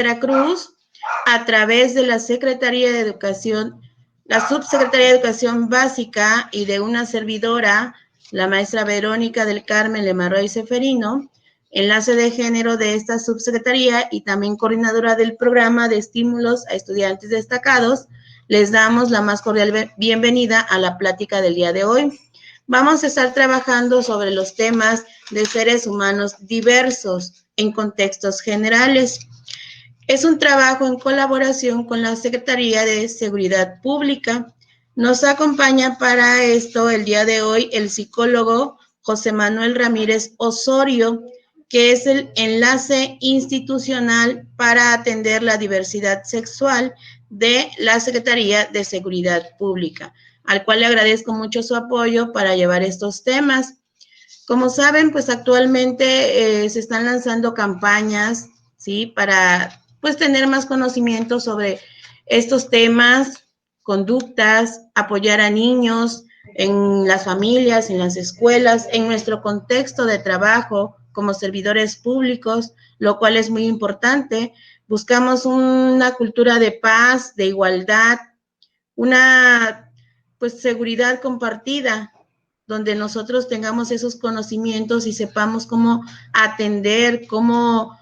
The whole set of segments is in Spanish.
Veracruz, a través de la Secretaría de Educación, la Subsecretaría de Educación Básica y de una servidora, la maestra Verónica del Carmen Lemarroy Seferino, enlace de género de esta subsecretaría y también coordinadora del programa de estímulos a estudiantes destacados, les damos la más cordial bienvenida a la plática del día de hoy. Vamos a estar trabajando sobre los temas de seres humanos diversos en contextos generales. Es un trabajo en colaboración con la Secretaría de Seguridad Pública. Nos acompaña para esto el día de hoy el psicólogo José Manuel Ramírez Osorio, que es el enlace institucional para atender la diversidad sexual de la Secretaría de Seguridad Pública, al cual le agradezco mucho su apoyo para llevar estos temas. Como saben, pues actualmente se están lanzando campañas, ¿sí? Para, pues, tener más conocimiento sobre estos temas, conductas, apoyar a niños en las familias, en las escuelas, en nuestro contexto de trabajo como servidores públicos, lo cual es muy importante. Buscamos una cultura de paz, de igualdad, una, pues, seguridad compartida, donde nosotros tengamos esos conocimientos y sepamos cómo atender, cómo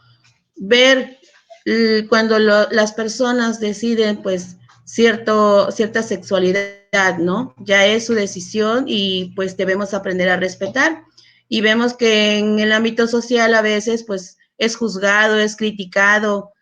ver cuando las personas deciden, pues, cierta sexualidad, ¿no? Ya es su decisión y pues debemos aprender a respetar. Y vemos que en el ámbito social a veces, pues, es juzgado, es criticado,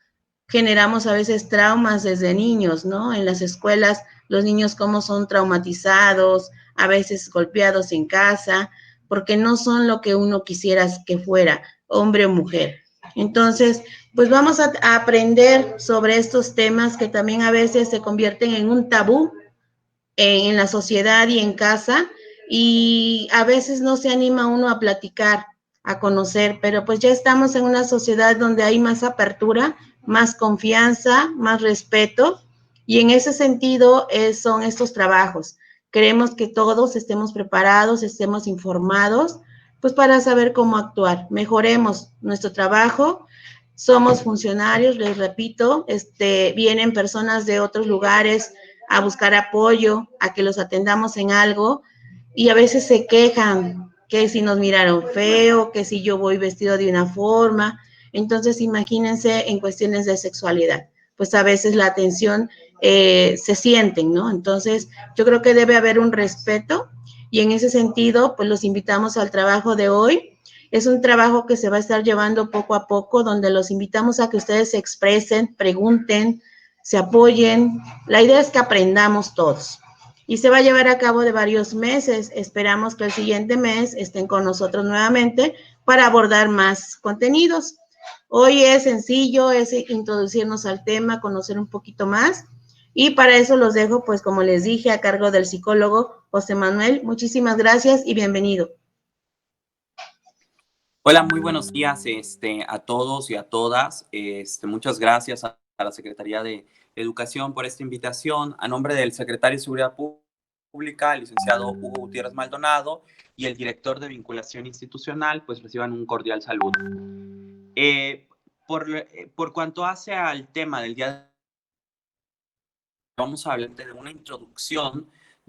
generamos a veces traumas desde niños, ¿no? En las escuelas, los niños cómo son traumatizados, a veces golpeados en casa, porque no son lo que uno quisiera que fuera, hombre o mujer. Entonces, pues vamos a aprender sobre estos temas que también a veces se convierten en un tabú en la sociedad y en casa, y a veces no se anima uno a platicar, a conocer, pero pues ya estamos en una sociedad donde hay más apertura, más confianza, más respeto, y en ese sentido son estos trabajos. Queremos que todos estemos preparados, estemos informados, pues para saber cómo actuar. Mejoremos nuestro trabajo. Somos funcionarios, les repito, vienen personas de otros lugares a buscar apoyo, a que los atendamos en algo, y a veces se quejan que si nos miraron feo, que si yo voy vestido de una forma. Entonces, imagínense en cuestiones de sexualidad, pues a veces la atención se sienten, ¿no? Entonces, yo creo que debe haber un respeto, y en ese sentido, pues los invitamos al trabajo de hoy. Es un trabajo que se va a estar llevando poco a poco, donde los invitamos a que ustedes se expresen, pregunten, se apoyen. La idea es que aprendamos todos. Y se va a llevar a cabo de varios meses. Esperamos que el siguiente mes estén con nosotros nuevamente para abordar más contenidos. Hoy es sencillo, es introducirnos al tema, conocer un poquito más. Y para eso los dejo, pues como les dije, a cargo del psicólogo José Manuel. Muchísimas gracias y bienvenido. Hola, muy buenos días a todos y a todas. Muchas gracias a la Secretaría de Educación por esta invitación. A nombre del Secretario de Seguridad Pública, el licenciado Hugo Gutiérrez Maldonado, y el director de Vinculación Institucional, pues reciban un cordial saludo. Por cuanto hace al tema del día de hoy, vamos a hablar de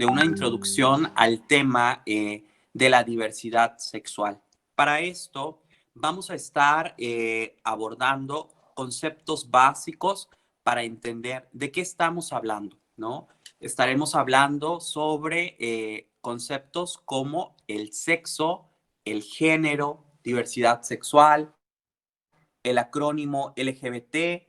una introducción al tema de la diversidad sexual. Para esto vamos a estar abordando conceptos básicos para entender de qué estamos hablando, ¿no? Estaremos hablando sobre conceptos como el sexo, el género, diversidad sexual, el acrónimo LGBT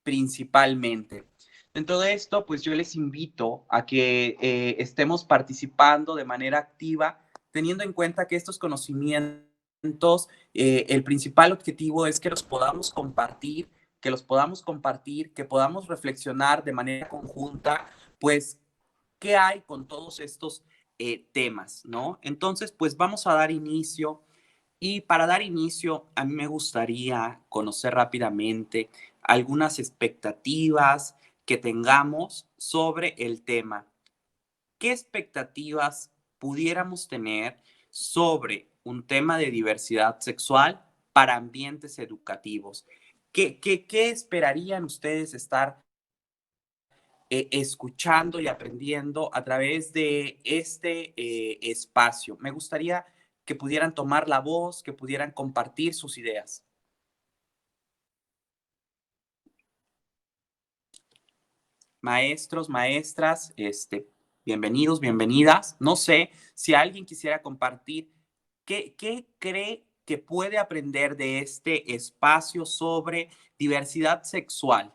principalmente. Dentro de esto, pues yo les invito a que estemos participando de manera activa, teniendo en cuenta que estos conocimientos, el principal objetivo es que los podamos compartir, que podamos reflexionar de manera conjunta, pues, ¿qué hay con todos estos temas, ¿no? Entonces, pues vamos a dar inicio. Y para dar inicio, a mí me gustaría conocer rápidamente algunas expectativas que tengamos sobre el tema. ¿Qué expectativas pudiéramos tener sobre un tema de diversidad sexual para ambientes educativos? ¿Qué esperarían ustedes estar escuchando y aprendiendo a través de este espacio? Me gustaría que pudieran tomar la voz, que pudieran compartir sus ideas. Maestros, maestras, bienvenidos, bienvenidas. No sé si alguien quisiera compartir qué cree que puede aprender de este espacio sobre diversidad sexual.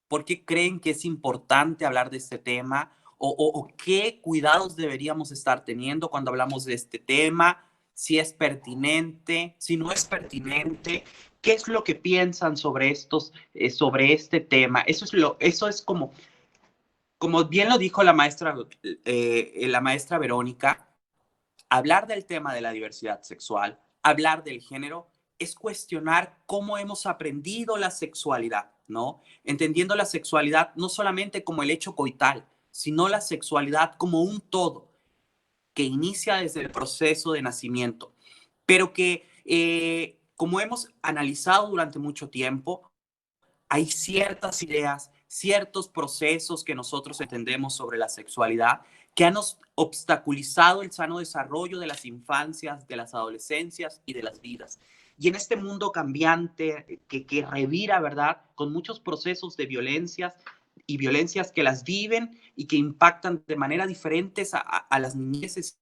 ¿Por qué creen que es importante hablar de este tema? ¿O qué cuidados deberíamos estar teniendo cuando hablamos de este tema? Si es pertinente, si no es pertinente, ¿qué es lo que piensan sobre sobre este tema? Eso es como bien lo dijo la maestra Verónica, hablar del tema de la diversidad sexual, hablar del género, es cuestionar cómo hemos aprendido la sexualidad, ¿no? Entendiendo la sexualidad no solamente como el hecho coital, sino la sexualidad como un todo que inicia desde el proceso de nacimiento, pero que, como hemos analizado durante mucho tiempo, hay ciertas ideas, ciertos procesos que nosotros entendemos sobre la sexualidad que han obstaculizado el sano desarrollo de las infancias, de las adolescencias y de las vidas. Y en este mundo cambiante que revira, ¿verdad? Con muchos procesos de violencias y violencias que las viven y que impactan de manera diferente a las niñeces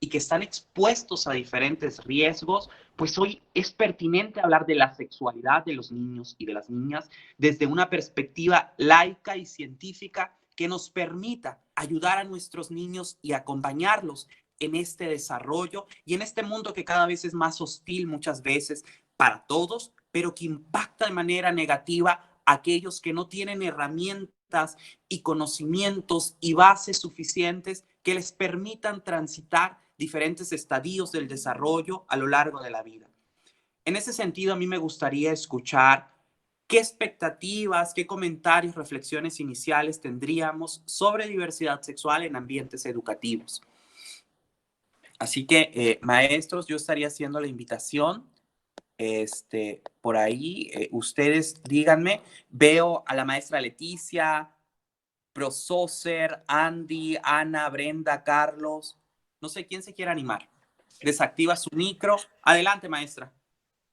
y que están expuestos a diferentes riesgos, pues hoy es pertinente hablar de la sexualidad de los niños y de las niñas desde una perspectiva laica y científica que nos permita ayudar a nuestros niños y acompañarlos en este desarrollo y en este mundo que cada vez es más hostil muchas veces para todos, pero que impacta de manera negativa a aquellos que no tienen herramientas y conocimientos y bases suficientes que les permitan transitar diferentes estadios del desarrollo a lo largo de la vida. En ese sentido, a mí me gustaría escuchar qué expectativas, qué comentarios, reflexiones iniciales tendríamos sobre diversidad sexual en ambientes educativos. Así que, maestros, yo estaría haciendo la invitación. Por ahí, ustedes díganme, veo a la maestra Leticia, Prosocer, Andy, Ana, Brenda, Carlos. No sé quién se quiere animar. Desactiva su micro. Adelante, maestra.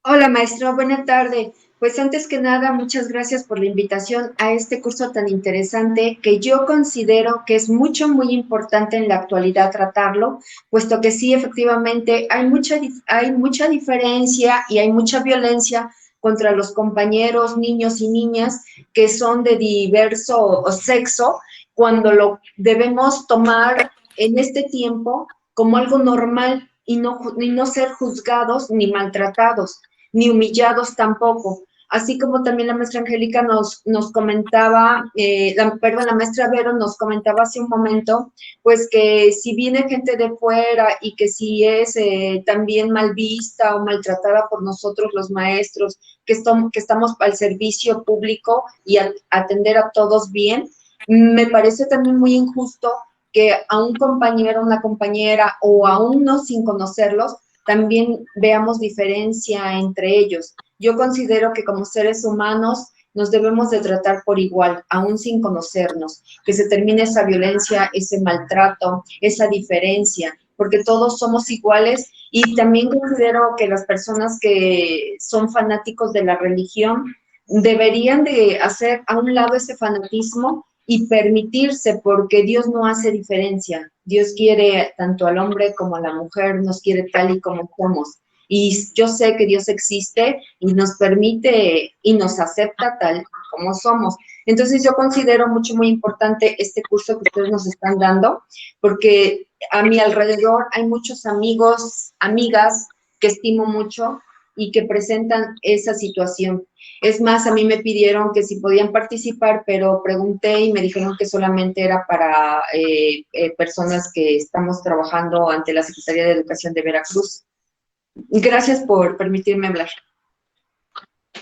Hola, maestro, buena tarde. Pues antes que nada, muchas gracias por la invitación a este curso tan interesante que yo considero que es muy importante en la actualidad tratarlo, puesto que sí, efectivamente, hay mucha diferencia y hay mucha violencia contra los compañeros, niños y niñas que son de diverso sexo, cuando lo debemos tomar en este tiempo como algo normal y no ser juzgados ni maltratados ni humillados tampoco. Así como también la maestra Angélica nos comentaba, la maestra Vero nos comentaba hace un momento, pues que si viene gente de fuera y que si es también mal vista o maltratada por nosotros los maestros, que estamos al servicio público y atender a todos bien, me parece también muy injusto que a un compañero, una compañera o a uno sin conocerlos, también veamos diferencia entre ellos. Yo considero que como seres humanos nos debemos de tratar por igual, aún sin conocernos, que se termine esa violencia, ese maltrato, esa diferencia, porque todos somos iguales y también considero que las personas que son fanáticos de la religión deberían de hacer a un lado ese fanatismo y permitirse, porque Dios no hace diferencia. Dios quiere tanto al hombre como a la mujer, nos quiere tal y como somos. Y yo sé que Dios existe y nos permite y nos acepta tal como somos. Entonces yo considero muy importante este curso que ustedes nos están dando, porque a mi alrededor hay muchos amigos, amigas que estimo mucho y que presentan esa situación. Es más, a mí me pidieron que si podían participar, pero pregunté y me dijeron que solamente era para personas que estamos trabajando ante la Secretaría de Educación de Veracruz. Gracias por permitirme hablar.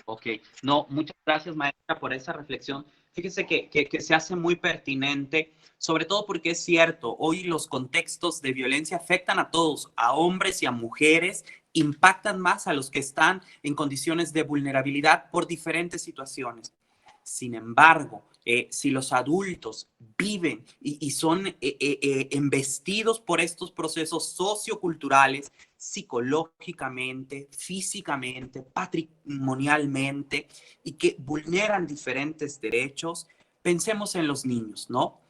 Ok, no, muchas gracias, maestra, por esa reflexión. Fíjese que se hace muy pertinente, sobre todo porque es cierto, hoy los contextos de violencia afectan a todos, a hombres y a mujeres impactan más a los que están en condiciones de vulnerabilidad por diferentes situaciones. Sin embargo, si los adultos viven y son embestidos por estos procesos socioculturales, psicológicamente, físicamente, patrimonialmente, y que vulneran diferentes derechos, pensemos en los niños, ¿no?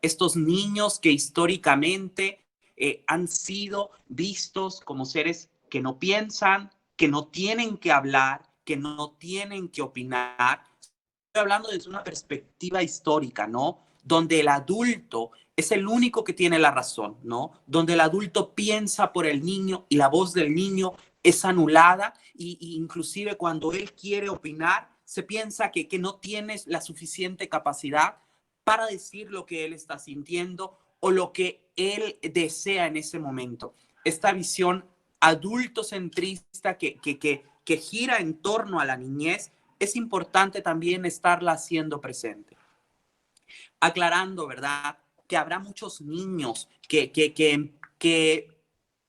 Estos niños que históricamente han sido vistos como seres que no piensan, que no tienen que hablar, que no tienen que opinar. Estoy hablando desde una perspectiva histórica, ¿no? Donde el adulto es el único que tiene la razón, ¿no? Donde el adulto piensa por el niño y la voz del niño es anulada y inclusive cuando él quiere opinar, se piensa que no tienes la suficiente capacidad para decir lo que él está sintiendo o lo que él desea en ese momento. Esta visión adultocentrista que gira en torno a la niñez, es importante también estarla haciendo presente. Aclarando, ¿verdad?, que habrá muchos niños que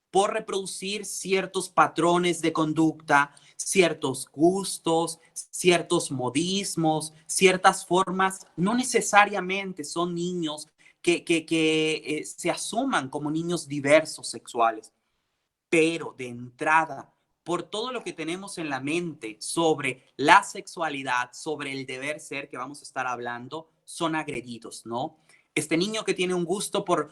por reproducir ciertos patrones de conducta, ciertos gustos, ciertos modismos, ciertas formas, no necesariamente son niños que se asuman como niños diversos sexuales. Pero de entrada, por todo lo que tenemos en la mente sobre la sexualidad, sobre el deber ser que vamos a estar hablando, son agredidos, ¿no? Este niño que tiene un gusto por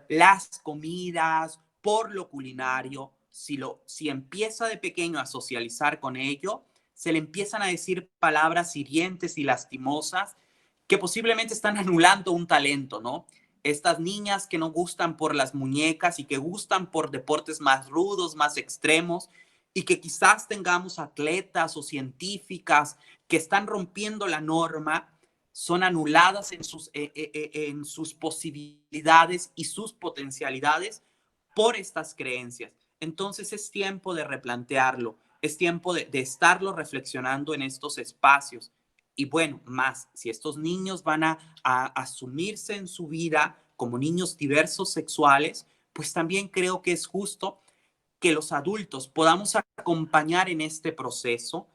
las comidas, por lo culinario, si empieza de pequeño a socializar con ello, se le empiezan a decir palabras hirientes y lastimosas que posiblemente están anulando un talento, ¿no? Estas niñas que no gustan por las muñecas y que gustan por deportes más rudos, más extremos, y que quizás tengamos atletas o científicas que están rompiendo la norma, son anuladas en sus posibilidades y sus potencialidades por estas creencias. Entonces es tiempo de replantearlo, es tiempo de estarlo reflexionando en estos espacios. Y bueno, más, si estos niños van a asumirse en su vida como niños diversos sexuales, pues también creo que es justo que los adultos podamos acompañar en este proceso,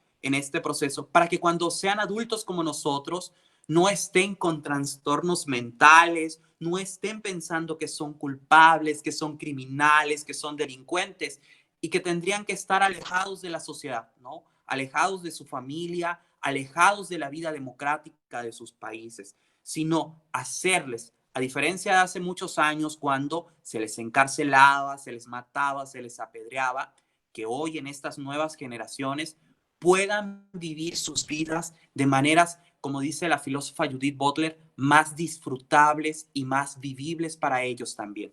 para que cuando sean adultos como nosotros, no estén con trastornos mentales, no estén pensando que son culpables, que son criminales, que son delincuentes y que tendrían que estar alejados de la sociedad, ¿no? Alejados de su familia, alejados de la vida democrática de sus países, sino hacerles, a diferencia de hace muchos años cuando se les encarcelaba, se les mataba, se les apedreaba, que hoy en estas nuevas generaciones puedan vivir sus vidas de maneras, como dice la filósofa Judith Butler, más disfrutables y más vivibles para ellos también.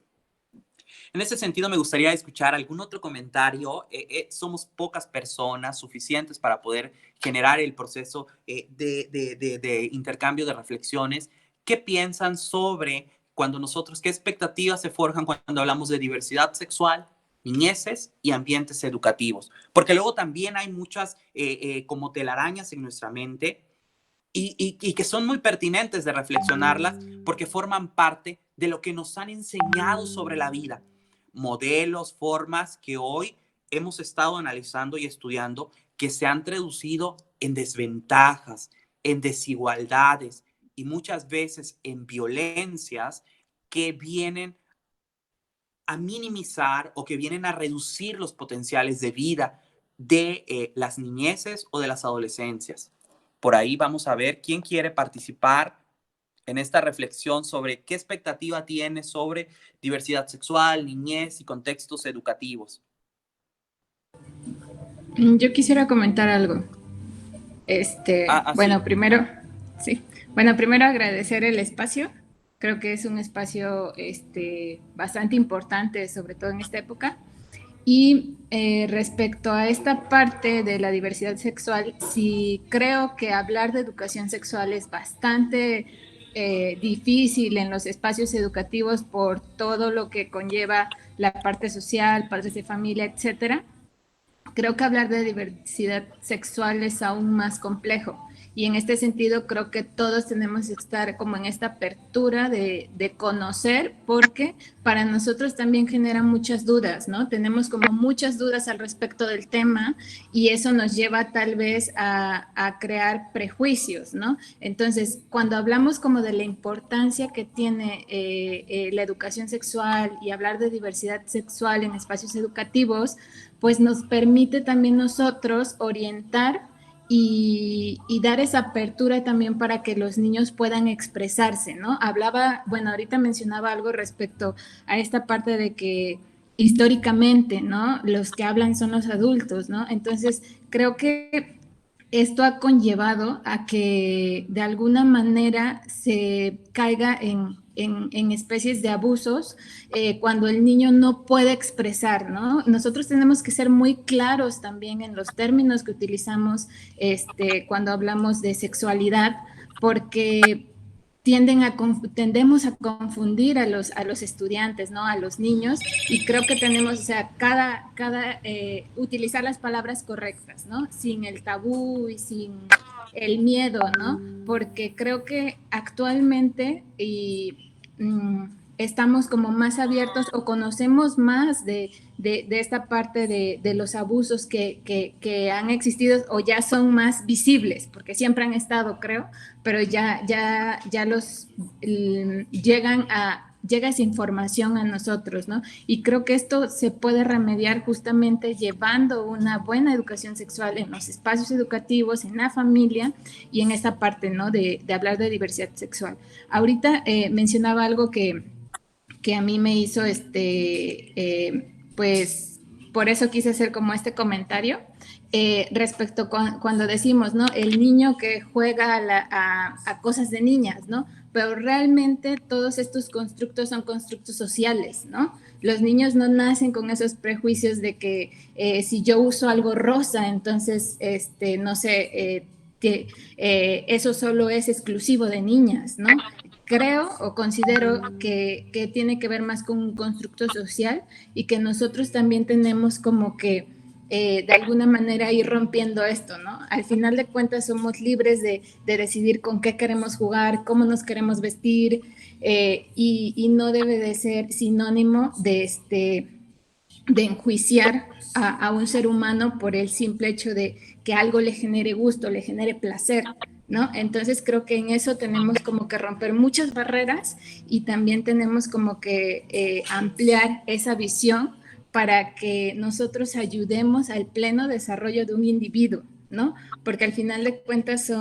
En ese sentido, me gustaría escuchar algún otro comentario. Somos pocas personas suficientes para poder generar el proceso de intercambio de reflexiones. ¿Qué piensan sobre qué expectativas se forjan cuando hablamos de diversidad sexual, niñeces y ambientes educativos? Porque luego también hay muchas como telarañas en nuestra mente y que son muy pertinentes de reflexionarlas porque forman parte de lo que nos han enseñado sobre la vida. Modelos, formas que hoy hemos estado analizando y estudiando que se han traducido en desventajas, en desigualdades y muchas veces en violencias que vienen a minimizar o que vienen a reducir los potenciales de vida de las niñeces o de las adolescencias. Por ahí vamos a ver quién quiere participar en esta reflexión sobre qué expectativa tiene sobre diversidad sexual, niñez y contextos educativos. Yo quisiera comentar algo. Bueno, primero agradecer el espacio. Creo que es un espacio bastante importante, sobre todo en esta época. Y respecto a esta parte de la diversidad sexual, sí creo que hablar de educación sexual es bastante difícil en los espacios educativos por todo lo que conlleva la parte social, padres de familia, etcétera. Creo que hablar de diversidad sexual es aún más complejo Y en este sentido creo que todos tenemos que estar como en esta apertura de conocer, porque para nosotros también genera muchas dudas, ¿no? Tenemos como muchas dudas al respecto del tema y eso nos lleva tal vez a crear prejuicios, ¿no? Entonces, cuando hablamos como de la importancia que tiene la educación sexual y hablar de diversidad sexual en espacios educativos, pues nos permite también nosotros orientar y dar esa apertura también para que los niños puedan expresarse, ¿no? Hablaba, bueno, ahorita mencionaba algo respecto a esta parte de que históricamente, ¿no? Los que hablan son los adultos, ¿no? Entonces, creo que esto ha conllevado a que de alguna manera se caiga en especies de abusos cuando el niño no puede expresar, ¿no? Nosotros tenemos que ser muy claros también en los términos que utilizamos cuando hablamos de sexualidad, porque tendemos a confundir a los estudiantes, ¿no? A los niños, y creo que tenemos, o sea, utilizar las palabras correctas, ¿no? Sin el tabú y sin el miedo, ¿no? Porque creo que actualmente estamos como más abiertos o conocemos más de esta parte de los abusos que han existido o ya son más visibles, porque siempre han estado, creo, pero ya llega esa información a nosotros, ¿no? Y creo que esto se puede remediar justamente llevando una buena educación sexual en los espacios educativos, en la familia y en esta parte, ¿no? De hablar de diversidad sexual. Ahorita mencionaba algo que a mí me hizo, pues, por eso quise hacer como este comentario, respecto cuando decimos, ¿no? El niño que juega a cosas de niñas, ¿no? Pero realmente todos estos constructos son constructos sociales, ¿no? Los niños no nacen con esos prejuicios de que si yo uso algo rosa, entonces, no sé, eso solo es exclusivo de niñas, ¿no? Creo o considero que tiene que ver más con un constructo social y que nosotros también tenemos como que de alguna manera ir rompiendo esto, ¿no? Al final de cuentas somos libres de decidir con qué queremos jugar, cómo nos queremos vestir y no debe de ser sinónimo de enjuiciar a un ser humano por el simple hecho de que algo le genere gusto, le genere placer, ¿no? Entonces creo que en eso tenemos como que romper muchas barreras y también tenemos como que ampliar esa visión para que nosotros ayudemos al pleno desarrollo de un individuo, ¿no? Porque al final de cuentas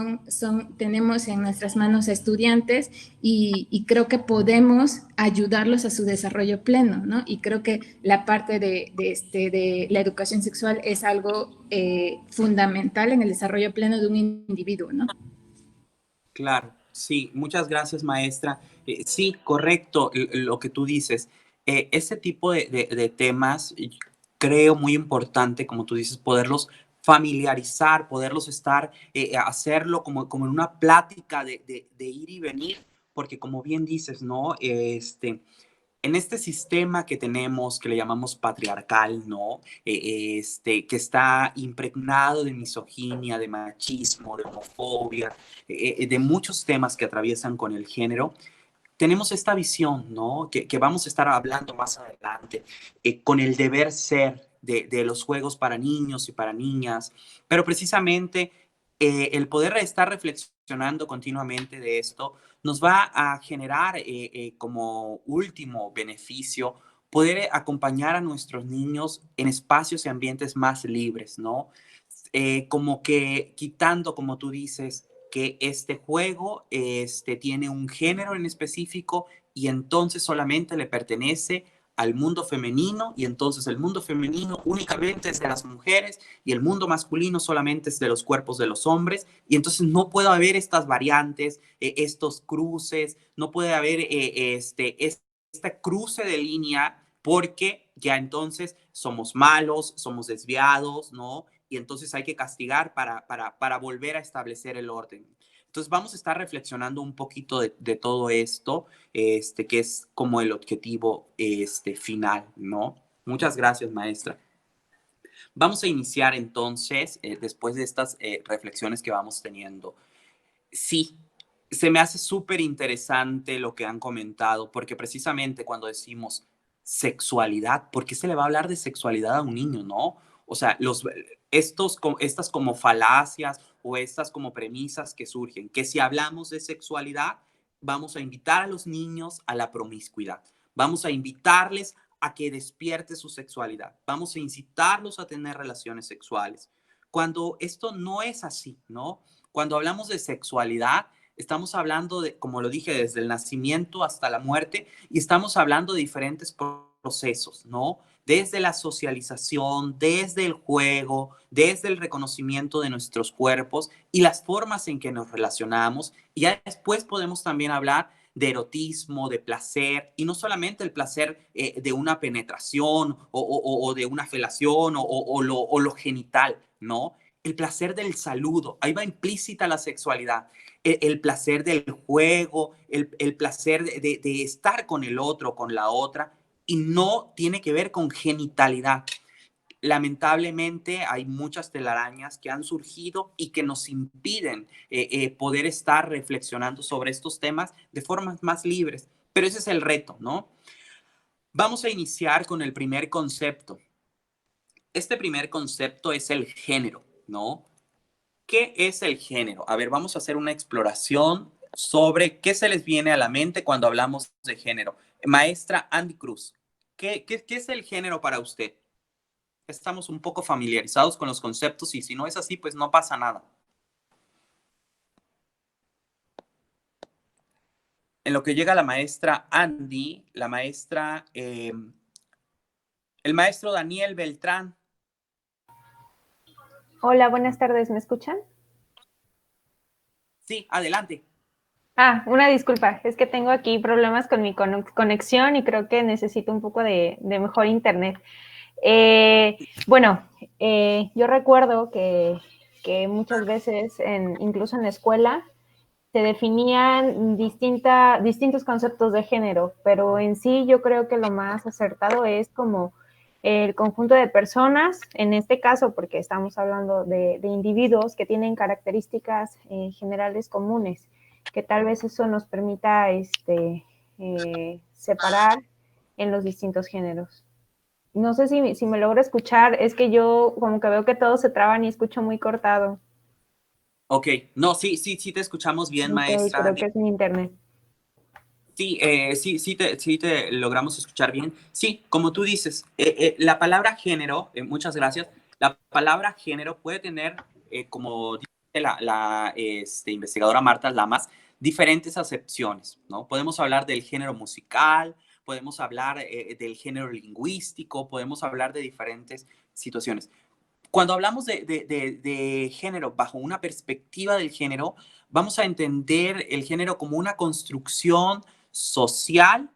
tenemos en nuestras manos a estudiantes y creo que podemos ayudarlos a su desarrollo pleno, ¿no? Y creo que la parte de la educación sexual es algo fundamental en el desarrollo pleno de un individuo, ¿no? Claro, sí, muchas gracias, maestra. Sí, correcto lo que tú dices. Ese tipo de temas creo muy importante, como tú dices, poderlos familiarizar, poderlos hacerlo como en una plática de ir y venir, porque como bien dices, ¿no? En este sistema que tenemos, que le llamamos patriarcal, ¿no? Que está impregnado de misoginia, de machismo, de homofobia, de muchos temas que atraviesan con el género, tenemos esta visión, ¿no? Que vamos a estar hablando más adelante, con el deber ser de los juegos para niños y para niñas, pero precisamente el poder estar reflexionando continuamente de esto nos va a generar como último beneficio poder acompañar a nuestros niños en espacios y ambientes más libres, ¿no? Como que quitando, como tú dices, que este juego tiene un género en específico y entonces solamente le pertenece al mundo femenino y entonces el mundo femenino únicamente es de las mujeres y el mundo masculino solamente es de los cuerpos de los hombres y entonces no puede haber estas variantes, estos cruces, no puede haber este cruce de línea porque ya entonces somos malos, somos desviados, ¿no? Y entonces hay que castigar para volver a establecer el orden. Entonces vamos a estar reflexionando un poquito de todo esto, que es como el objetivo final, ¿no? Muchas gracias, maestra. Vamos a iniciar entonces, después de estas reflexiones que vamos teniendo. Sí, se me hace súper interesante lo que han comentado, porque precisamente cuando decimos sexualidad, ¿por qué se le va a hablar de sexualidad a un niño, no? O sea, estas como falacias o estas como premisas que surgen, que si hablamos de sexualidad, vamos a invitar a los niños a la promiscuidad, vamos a invitarles a que despierte su sexualidad, vamos a incitarlos a tener relaciones sexuales, cuando esto no es así, ¿no? Cuando hablamos de sexualidad, estamos hablando de, como lo dije, desde el nacimiento hasta la muerte, y estamos hablando de diferentes procesos, ¿no? Desde la socialización, desde el juego, desde el reconocimiento de nuestros cuerpos y las formas en que nos relacionamos. Y ya después podemos también hablar de erotismo, de placer, y no solamente el placer de una penetración o de una felación o lo genital, ¿no? El placer del saludo, ahí va implícita la sexualidad, el placer del juego, el placer de estar con el otro, con la otra, y no tiene que ver con genitalidad. Lamentablemente hay muchas telarañas que han surgido y que nos impiden poder estar reflexionando sobre estos temas de formas más libres, pero ese es el reto, ¿no? Vamos a iniciar con el primer concepto. Este primer concepto es el género, ¿no? ¿Qué es el género? A ver, vamos a hacer una exploración sobre qué se les viene a la mente cuando hablamos de género. Maestra Andy Cruz, ¿qué es el género para usted? Estamos un poco familiarizados con los conceptos y si no es así, pues no pasa nada. En lo que llega la maestra Andy, el maestro Daniel Beltrán. Hola, buenas tardes, ¿me escuchan? Sí, adelante. Una disculpa, es que tengo aquí problemas con mi conexión y creo que necesito un poco de mejor internet. Bueno, yo recuerdo que muchas veces, incluso en la escuela, se definían distintos conceptos de género, pero en sí yo creo que lo más acertado es como el conjunto de personas, en este caso porque estamos hablando de individuos que tienen características generales comunes, que tal vez eso nos permita separar en los distintos géneros. No sé si me logro escuchar, es que yo como que veo que todos se traban y escucho muy cortado. Ok, no, sí te escuchamos bien, Ok, maestra creo Andy. que es mi internet. Sí, sí te logramos escuchar bien. Sí, como tú dices, la palabra género, muchas gracias, la palabra género puede tener, como dice la investigadora Marta Lamas, diferentes acepciones, ¿no? Podemos hablar del género musical, podemos hablar del género lingüístico, podemos hablar de diferentes situaciones. Cuando hablamos de género bajo una perspectiva del género, vamos a entender el género como una construcción social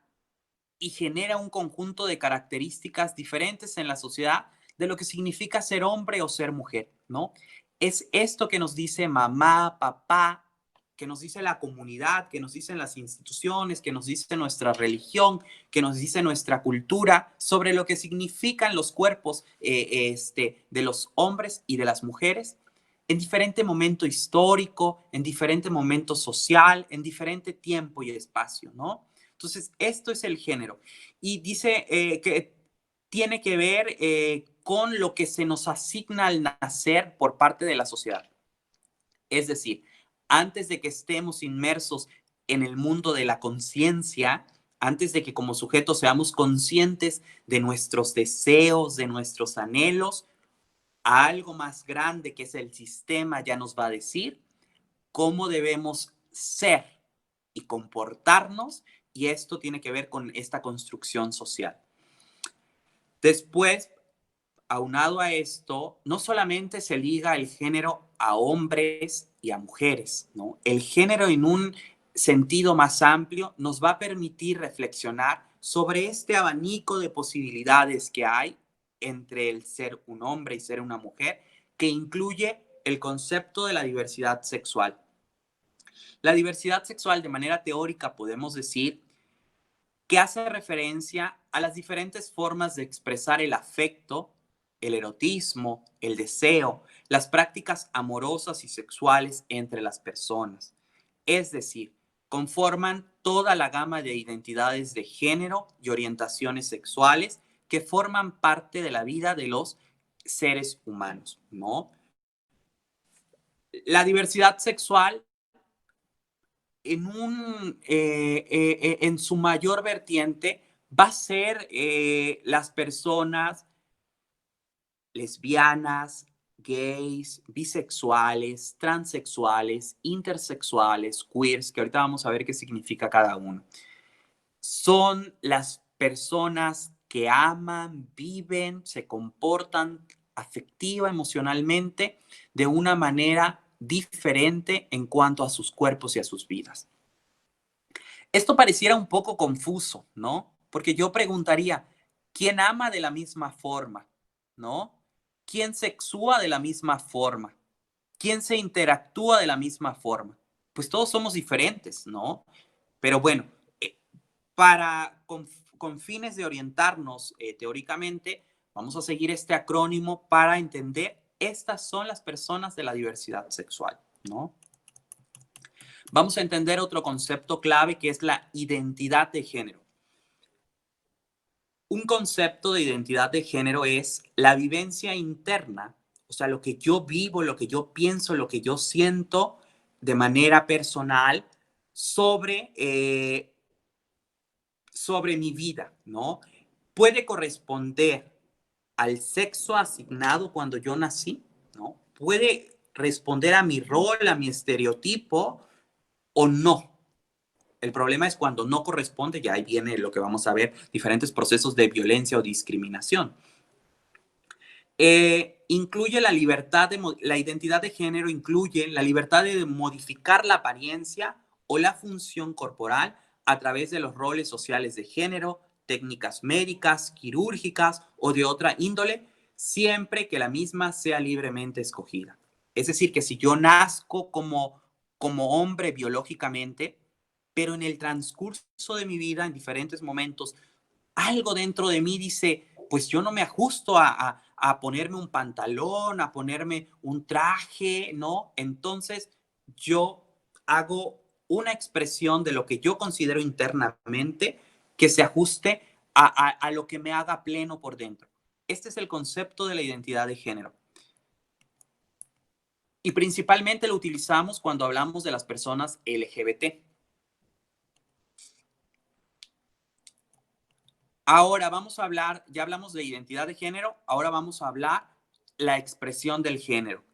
y genera un conjunto de características diferentes en la sociedad de lo que significa ser hombre o ser mujer, ¿no? Es esto que nos dice mamá, papá, que nos dice la comunidad, que nos dicen las instituciones, que nos dice nuestra religión, que nos dice nuestra cultura sobre lo que significan los cuerpos de los hombres y de las mujeres en diferente momento histórico, en diferente momento social, en diferente tiempo y espacio, ¿no? Entonces, esto es el género. Y dice que tiene que ver con lo que se nos asigna al nacer por parte de la sociedad. Es decir, antes de que estemos inmersos en el mundo de la conciencia, antes de que como sujetos seamos conscientes de nuestros deseos, de nuestros anhelos, algo más grande que es el sistema ya nos va a decir cómo debemos ser y comportarnos, y esto tiene que ver con esta construcción social. Después, aunado a esto, no solamente se liga el género a hombres y a mujeres, ¿no? El género en un sentido más amplio nos va a permitir reflexionar sobre este abanico de posibilidades que hay entre el ser un hombre y ser una mujer, que incluye el concepto de la diversidad sexual. La diversidad sexual, de manera teórica, podemos decir que hace referencia a las diferentes formas de expresar el afecto, el erotismo, el deseo, las prácticas amorosas y sexuales entre las personas. es decir, conforman toda la gama de identidades de género y orientaciones sexuales que forman parte de la vida de los seres humanos, ¿no? La diversidad sexual en su mayor vertiente va a ser las personas lesbianas, gays, bisexuales, transexuales, intersexuales, queers, que ahorita vamos a ver qué significa cada uno. Son las personas que aman, viven, se comportan afectiva, emocionalmente, de una manera diferente en cuanto a sus cuerpos y a sus vidas. Esto pareciera un poco confuso, ¿no? Porque yo preguntaría, ¿quién ama de la misma forma? ¿No? ¿Quién sexúa de la misma forma? ¿Quién se interactúa de la misma forma? Pues todos somos diferentes, ¿no? Pero bueno, con fines de orientarnos teóricamente, vamos a seguir este acrónimo para entender estas son las personas de la diversidad sexual, ¿no? Vamos a entender otro concepto clave que es la identidad de género. Un concepto de identidad de género es la vivencia interna, o sea, lo que yo vivo, lo que yo pienso, lo que yo siento de manera personal sobre mi vida, ¿no? Puede corresponder al sexo asignado cuando yo nací, ¿no? Puede responder a mi rol, a mi estereotipo o no. El problema es cuando no corresponde, y ahí viene lo que vamos a ver, diferentes procesos de violencia o discriminación. Incluye la libertad la identidad de género incluye la libertad de modificar la apariencia o la función corporal a través de los roles sociales de género, técnicas médicas, quirúrgicas o de otra índole, siempre que la misma sea libremente escogida. Es decir, que si yo nazco como hombre biológicamente, pero en el transcurso de mi vida, en diferentes momentos, algo dentro de mí dice, pues yo no me ajusto a ponerme un pantalón, a ponerme un traje, ¿no? Entonces yo hago una expresión de lo que yo considero internamente que se ajuste a lo que me haga pleno por dentro. Este es el concepto de la identidad de género. Y principalmente lo utilizamos cuando hablamos de las personas LGBT. Ahora vamos a hablar, ya hablamos de identidad de género, ahora vamos a hablar la expresión del género.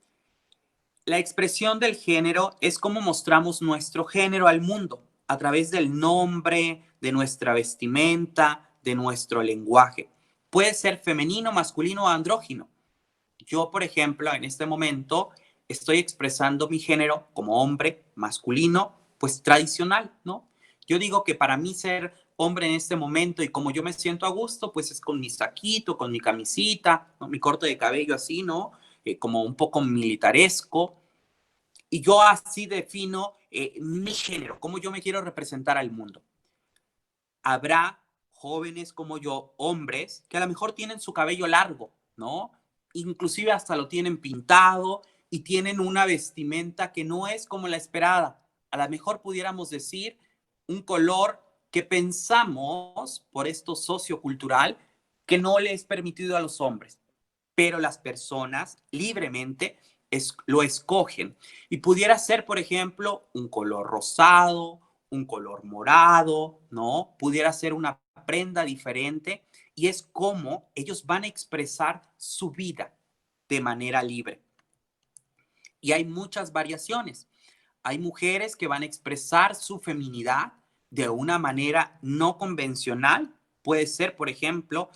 La expresión del género es cómo mostramos nuestro género al mundo, a través del nombre, de nuestra vestimenta, de nuestro lenguaje. Puede ser femenino, masculino o andrógino. Yo, por ejemplo, en este momento estoy expresando mi género como hombre masculino, pues tradicional, ¿no? Yo digo que para mí ser hombre en este momento y como yo me siento a gusto, pues es con mi saquito, con mi camisita, ¿no? Mi corte de cabello así, ¿no? Como un poco militaresco. Y yo así defino mi género, cómo yo me quiero representar al mundo. Habrá jóvenes como yo, hombres, que a lo mejor tienen su cabello largo, ¿no? Inclusive hasta lo tienen pintado y tienen una vestimenta que no es como la esperada. A lo mejor pudiéramos decir un color que pensamos, por esto sociocultural, que no le es permitido a los hombres, pero las personas libremente lo escogen. Y pudiera ser, por ejemplo, un color rosado, un color morado, ¿no? Pudiera ser una prenda diferente y es como ellos van a expresar su vida de manera libre. Y hay muchas variaciones. Hay mujeres que van a expresar su feminidad de una manera no convencional. Puede ser, por ejemplo,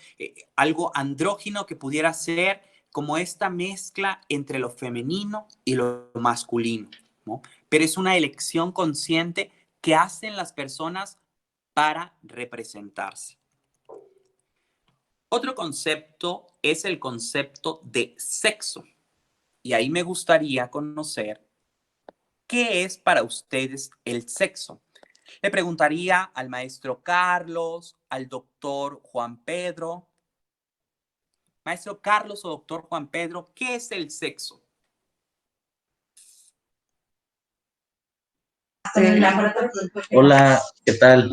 algo andrógino que pudiera ser como esta mezcla entre lo femenino y lo masculino, ¿no? Pero es una elección consciente que hacen las personas para representarse. Otro concepto es el concepto de sexo. Y ahí me gustaría conocer qué es para ustedes el sexo. Le preguntaría al maestro Carlos, al doctor Juan Pedro. Maestro Carlos o doctor Juan Pedro, ¿qué es el sexo? Hola, ¿qué tal?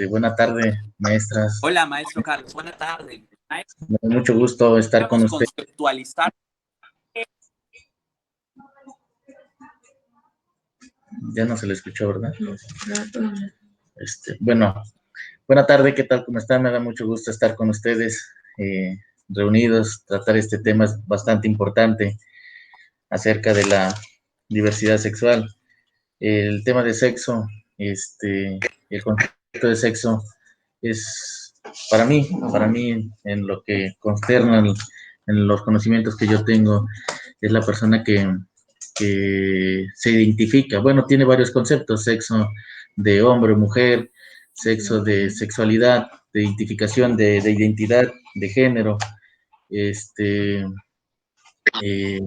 Buena tarde, maestras. Hola, maestro Carlos, buena tarde. Maestro, Me da mucho gusto estar con vamos a usted. conceptualizar. Ya no se le escuchó, ¿verdad? Bueno, buena tarde, ¿qué tal? ¿Cómo están? Me da mucho gusto estar con ustedes reunidos, tratar este tema es bastante importante acerca de la diversidad sexual. El tema de sexo, el concepto de sexo es para mí, en lo que consterna, en los conocimientos que yo tengo, es la persona que se identifica. Bueno, tiene varios conceptos: sexo de hombre o mujer, sexo de sexualidad, de identificación, de identidad, de género. Este, eh,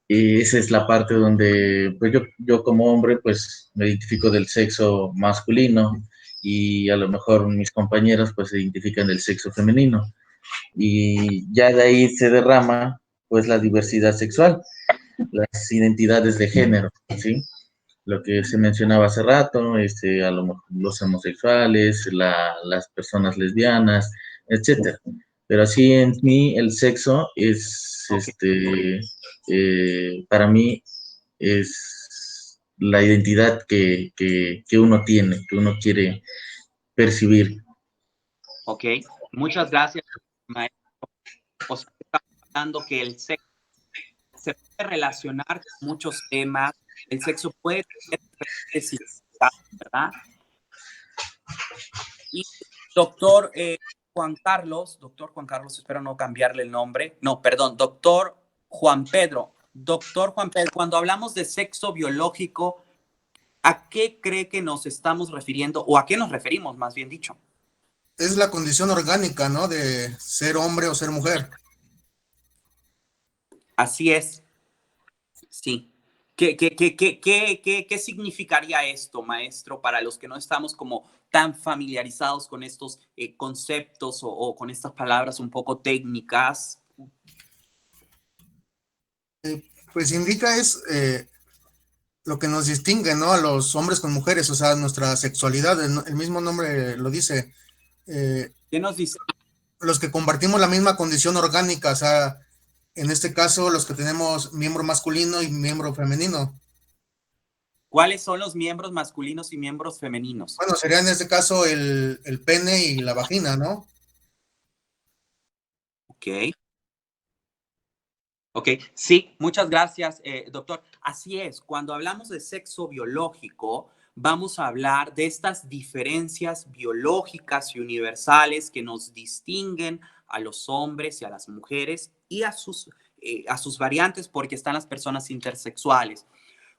y esa es la parte donde, pues yo como hombre, pues me identifico del sexo masculino y a lo mejor mis compañeros pues se identifican del sexo femenino. Y ya de ahí se derrama pues la diversidad sexual, las identidades de género, ¿sí? Lo que se mencionaba hace rato, a lo mejor los homosexuales, las personas lesbianas, etcétera. Pero así en mí el sexo es, para mí es la identidad que uno tiene, que uno quiere percibir. Ok, muchas gracias, maestro. O sea, estamos hablando que el sexo se puede relacionar con muchos temas. El sexo puede tener diferentes significados, ¿verdad? Y doctor Juan Carlos, espero no cambiarle el nombre. No, perdón, doctor Juan Pedro. Doctor Juan Pedro, cuando hablamos de sexo biológico, ¿a qué cree que nos estamos refiriendo o a qué nos referimos, más bien dicho? Es la condición orgánica, ¿no? De ser hombre o ser mujer. Así es, sí. ¿Qué significaría esto, maestro, para los que no estamos como tan familiarizados con estos conceptos o con estas palabras un poco técnicas? Pues indica es lo que nos distingue, ¿no? A los hombres con mujeres, o sea, nuestra sexualidad, el mismo nombre lo dice. ¿Qué nos dice? Los que compartimos la misma condición orgánica, o sea, en este caso, los que tenemos miembro masculino y miembro femenino. ¿Cuáles son los miembros masculinos y miembros femeninos? Bueno, sería en este caso el pene y la vagina, ¿no? Ok. Ok, sí, muchas gracias, doctor. Así es, cuando hablamos de sexo biológico, vamos a hablar de estas diferencias biológicas y universales que nos distinguen a los hombres y a las mujeres y a sus variantes, porque están las personas intersexuales.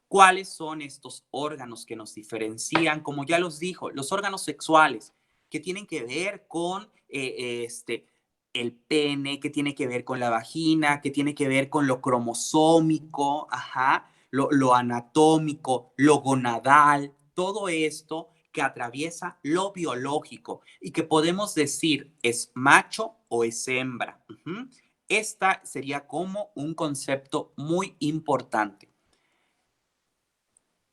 ¿Cuáles son estos órganos que nos diferencian? Como ya los dijo, los órganos sexuales que tienen que ver con el pene, que tiene que ver con la vagina, que tiene que ver con lo cromosómico, ajá, lo anatómico, lo gonadal, todo esto que atraviesa lo biológico y que podemos decir es macho o es hembra. Esta sería como un concepto muy importante.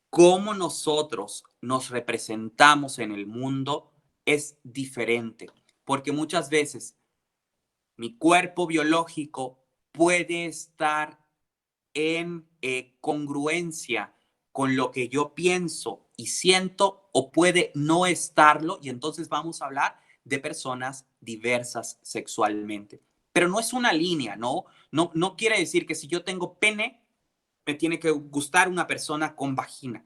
Cómo nosotros nos representamos en el mundo es diferente, porque muchas veces mi cuerpo biológico puede estar en congruencia con lo que yo pienso y siento o puede no estarlo y entonces vamos a hablar de personas diversas sexualmente. Pero no es una línea, ¿no? No quiere decir que si yo tengo pene, me tiene que gustar una persona con vagina.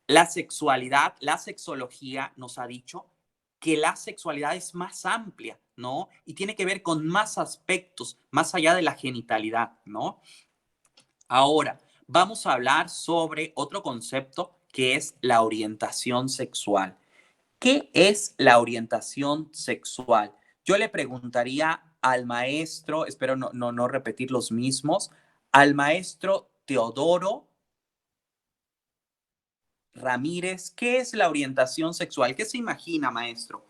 La sexualidad, la sexología nos ha dicho que la sexualidad es más amplia, ¿no? Y tiene que ver con más aspectos, más allá de la genitalidad, ¿no? Ahora, vamos a hablar sobre otro concepto que es la orientación sexual. ¿Qué es la orientación sexual? Yo le preguntaría al maestro, espero no repetir los mismos, al maestro Teodoro Ramírez, ¿qué es la orientación sexual? ¿Qué se imagina, maestro?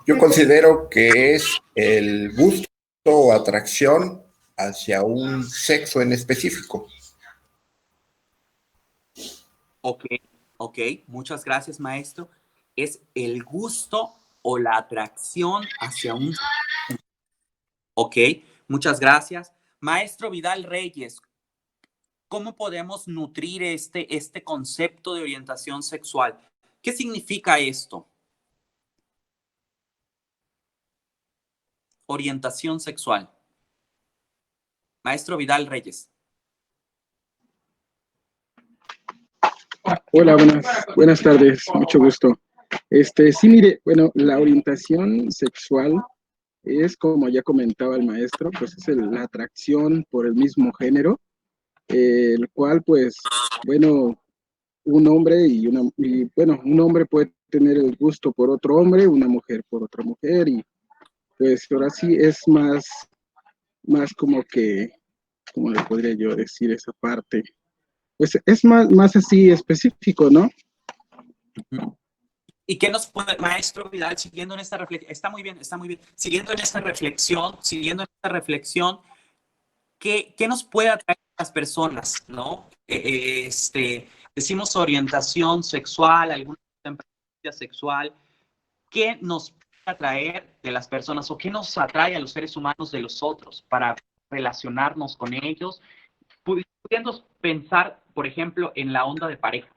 Yo considero que es el gusto o atracción hacia un sexo en específico. Ok, ok, muchas gracias, maestro. Es el gusto o la atracción hacia un... Ok, muchas gracias. Maestro Vidal Reyes, ¿cómo podemos nutrir este concepto de orientación sexual? ¿Qué significa esto? Orientación sexual. Maestro Vidal Reyes. Hola, buenas tardes, mucho gusto. Sí, mire, bueno, la orientación sexual es, como ya comentaba el maestro, pues es la atracción por el mismo género, el cual, pues, bueno, un hombre un hombre puede tener el gusto por otro hombre, una mujer por otra mujer, y pues ahora sí es más como que, ¿cómo le podría yo decir esa parte? Pues es más así específico, ¿no? ¿Y qué nos puede, maestro Vidal, siguiendo en esta reflexión? Está muy bien, siguiendo en esta reflexión, ¿qué nos puede atraer a las personas, no? Decimos orientación sexual, alguna preferencia sexual, ¿qué nos puede atraer de las personas o qué nos atrae a los seres humanos de los otros para relacionarnos con ellos? Pudiendo pensar, por ejemplo, en la onda de pareja.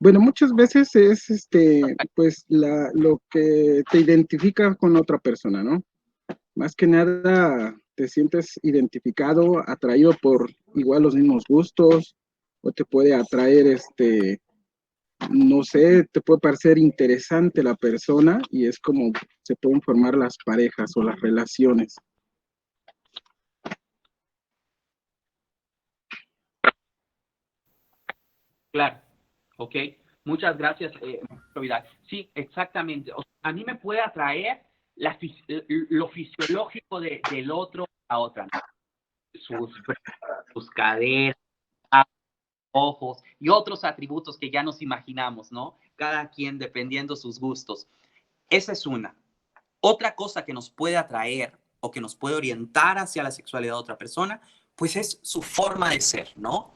Bueno, muchas veces es pues lo que te identifica con otra persona, ¿no? Más que nada te sientes identificado, atraído por igual los mismos gustos, o te puede atraer no sé, te puede parecer interesante la persona y es como se pueden formar las parejas o las relaciones. Claro, ok. Muchas gracias, maestro Vidal. Sí, exactamente. O sea, a mí me puede atraer lo fisiológico del otro a otra, ¿no? Sus caderas, ojos y otros atributos que ya nos imaginamos, ¿no? Cada quien dependiendo sus gustos. Esa es una. Otra cosa que nos puede atraer o que nos puede orientar hacia la sexualidad de otra persona, pues es su forma de ser, ¿no?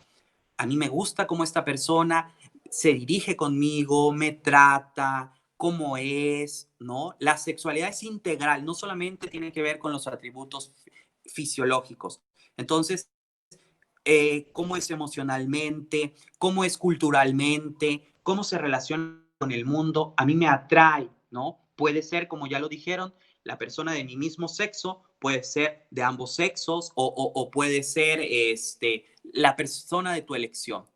A mí me gusta cómo esta persona se dirige conmigo, me trata, cómo es, ¿no? La sexualidad es integral, no solamente tiene que ver con los atributos fisiológicos. Entonces, cómo es emocionalmente, cómo es culturalmente, cómo se relaciona con el mundo, a mí me atrae, ¿no? Puede ser, como ya lo dijeron, la persona de mi mismo sexo, puede ser de ambos sexos o puede ser la persona de tu elección.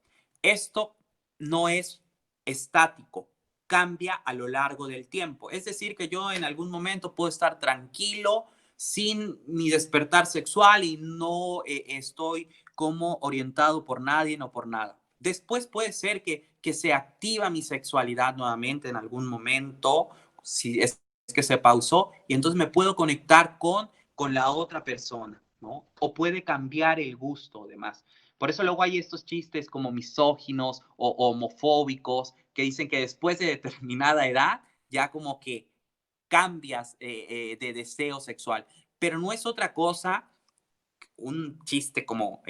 Esto no es estático, cambia a lo largo del tiempo. Es decir, que yo en algún momento puedo estar tranquilo sin mi despertar sexual y no estoy como orientado por nadie o por nada. Después puede ser que se activa mi sexualidad nuevamente en algún momento, si es que se pausó, y entonces me puedo conectar con la otra persona, ¿no? O puede cambiar el gusto, además. Por eso luego hay estos chistes como misóginos o homofóbicos que dicen que después de determinada edad ya como que cambias de deseo sexual. Pero no es otra cosa un chiste como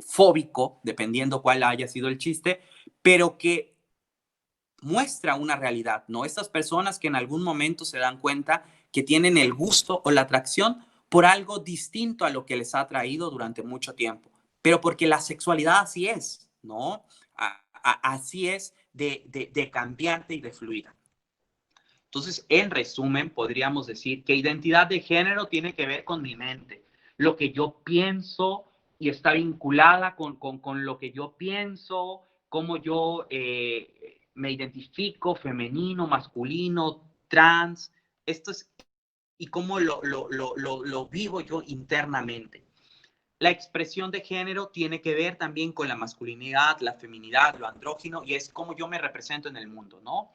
fóbico, dependiendo cuál haya sido el chiste, pero que muestra una realidad, ¿no? Estas personas que en algún momento se dan cuenta que tienen el gusto o la atracción por algo distinto a lo que les ha traído durante mucho tiempo, pero porque la sexualidad así es, ¿no? Así es de cambiante y de fluida. Entonces, en resumen, podríamos decir que identidad de género tiene que ver con mi mente, lo que yo pienso y está vinculada con lo que yo pienso, cómo yo me identifico, femenino, masculino, trans, esto es, y cómo lo vivo yo internamente. La expresión de género tiene que ver también con la masculinidad, la feminidad, lo andrógino, y es cómo yo me represento en el mundo, ¿no?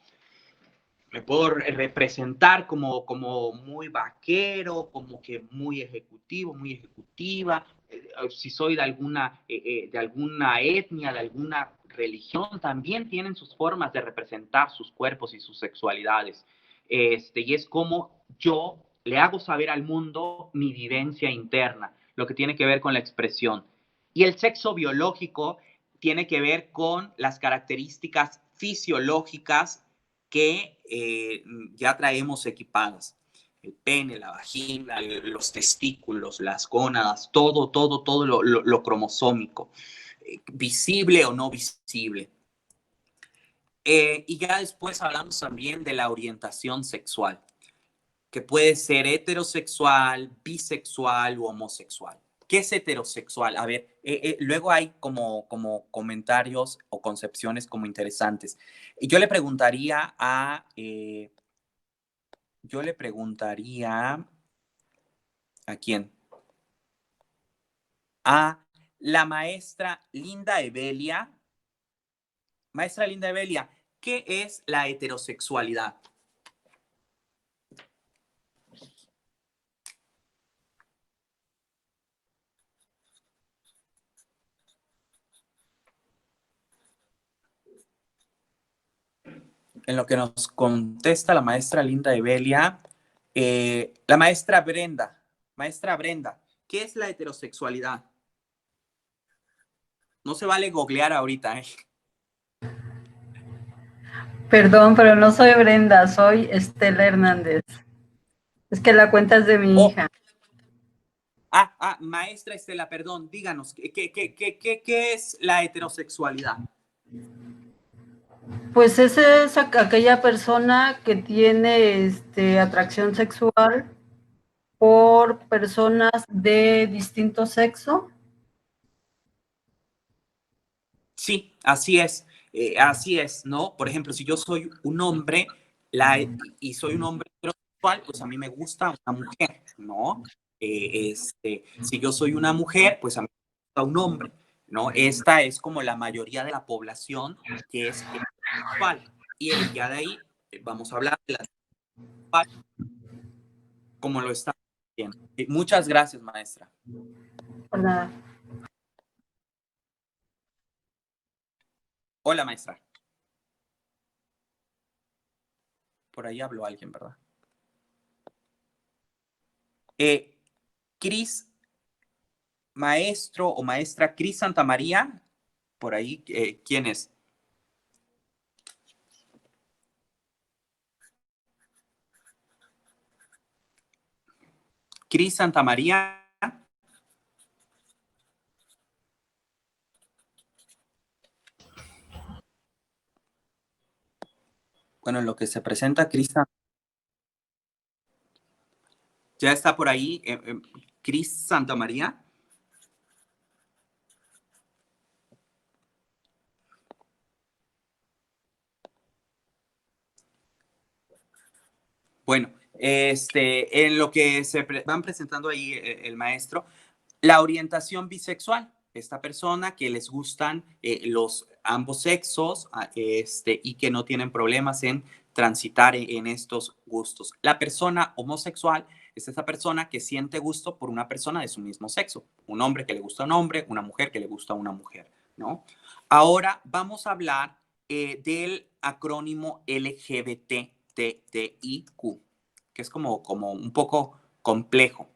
Me puedo representar como muy vaquero, como que muy ejecutivo, muy ejecutiva, si soy de alguna etnia, de alguna religión también tienen sus formas de representar sus cuerpos y sus sexualidades. Y es como yo le hago saber al mundo mi vivencia interna, lo que tiene que ver con la expresión. Y el sexo biológico tiene que ver con las características fisiológicas que ya traemos equipadas. El pene, la vagina, los testículos, las gónadas, todo lo cromosómico, visible o no visible. Y ya después hablamos también de la orientación sexual, que puede ser heterosexual, bisexual u homosexual. ¿Qué es heterosexual? A ver, luego hay como comentarios o concepciones como interesantes. Y yo le preguntaría ¿a quién? A la maestra Linda Evelia. Maestra Linda Evelia, ¿qué es la heterosexualidad? En lo que nos contesta la maestra Linda Evelia, la maestra Brenda, ¿qué es la heterosexualidad? No se vale googlear ahorita, ¿eh? Perdón, pero no soy Brenda, soy Estela Hernández. Es que la cuenta es de mi hija. Maestra Estela, perdón, díganos, ¿qué es la heterosexualidad? Pues esa es aquella persona que tiene atracción sexual por personas de distinto sexo. Sí, así es, ¿no? Por ejemplo, si yo soy un hombre y soy un hombre heterosexual, pues a mí me gusta una mujer, ¿no? Si yo soy una mujer, pues a mí me gusta un hombre, ¿no? Esta es como la mayoría de la población que es heterosexual. Y ya de ahí vamos a hablar de la como lo está haciendo. Muchas gracias, maestra. Por nada. Hola, maestra. Por ahí habló alguien, ¿verdad? Cris, maestro o maestra Cris Santamaría, por ahí, ¿quién es? Cris Santamaría. Bueno, en lo que se presenta, Cris. Ya está por ahí, Cris Santamaría. Bueno, en lo que se van presentando ahí el maestro, la orientación bisexual, esta persona que les gustan ambos sexos y que no tienen problemas en transitar en estos gustos. La persona homosexual es esa persona que siente gusto por una persona de su mismo sexo, un hombre que le gusta a un hombre, una mujer que le gusta a una mujer, ¿no? Ahora vamos a hablar del acrónimo LGBTTIQ, que es como un poco complejo.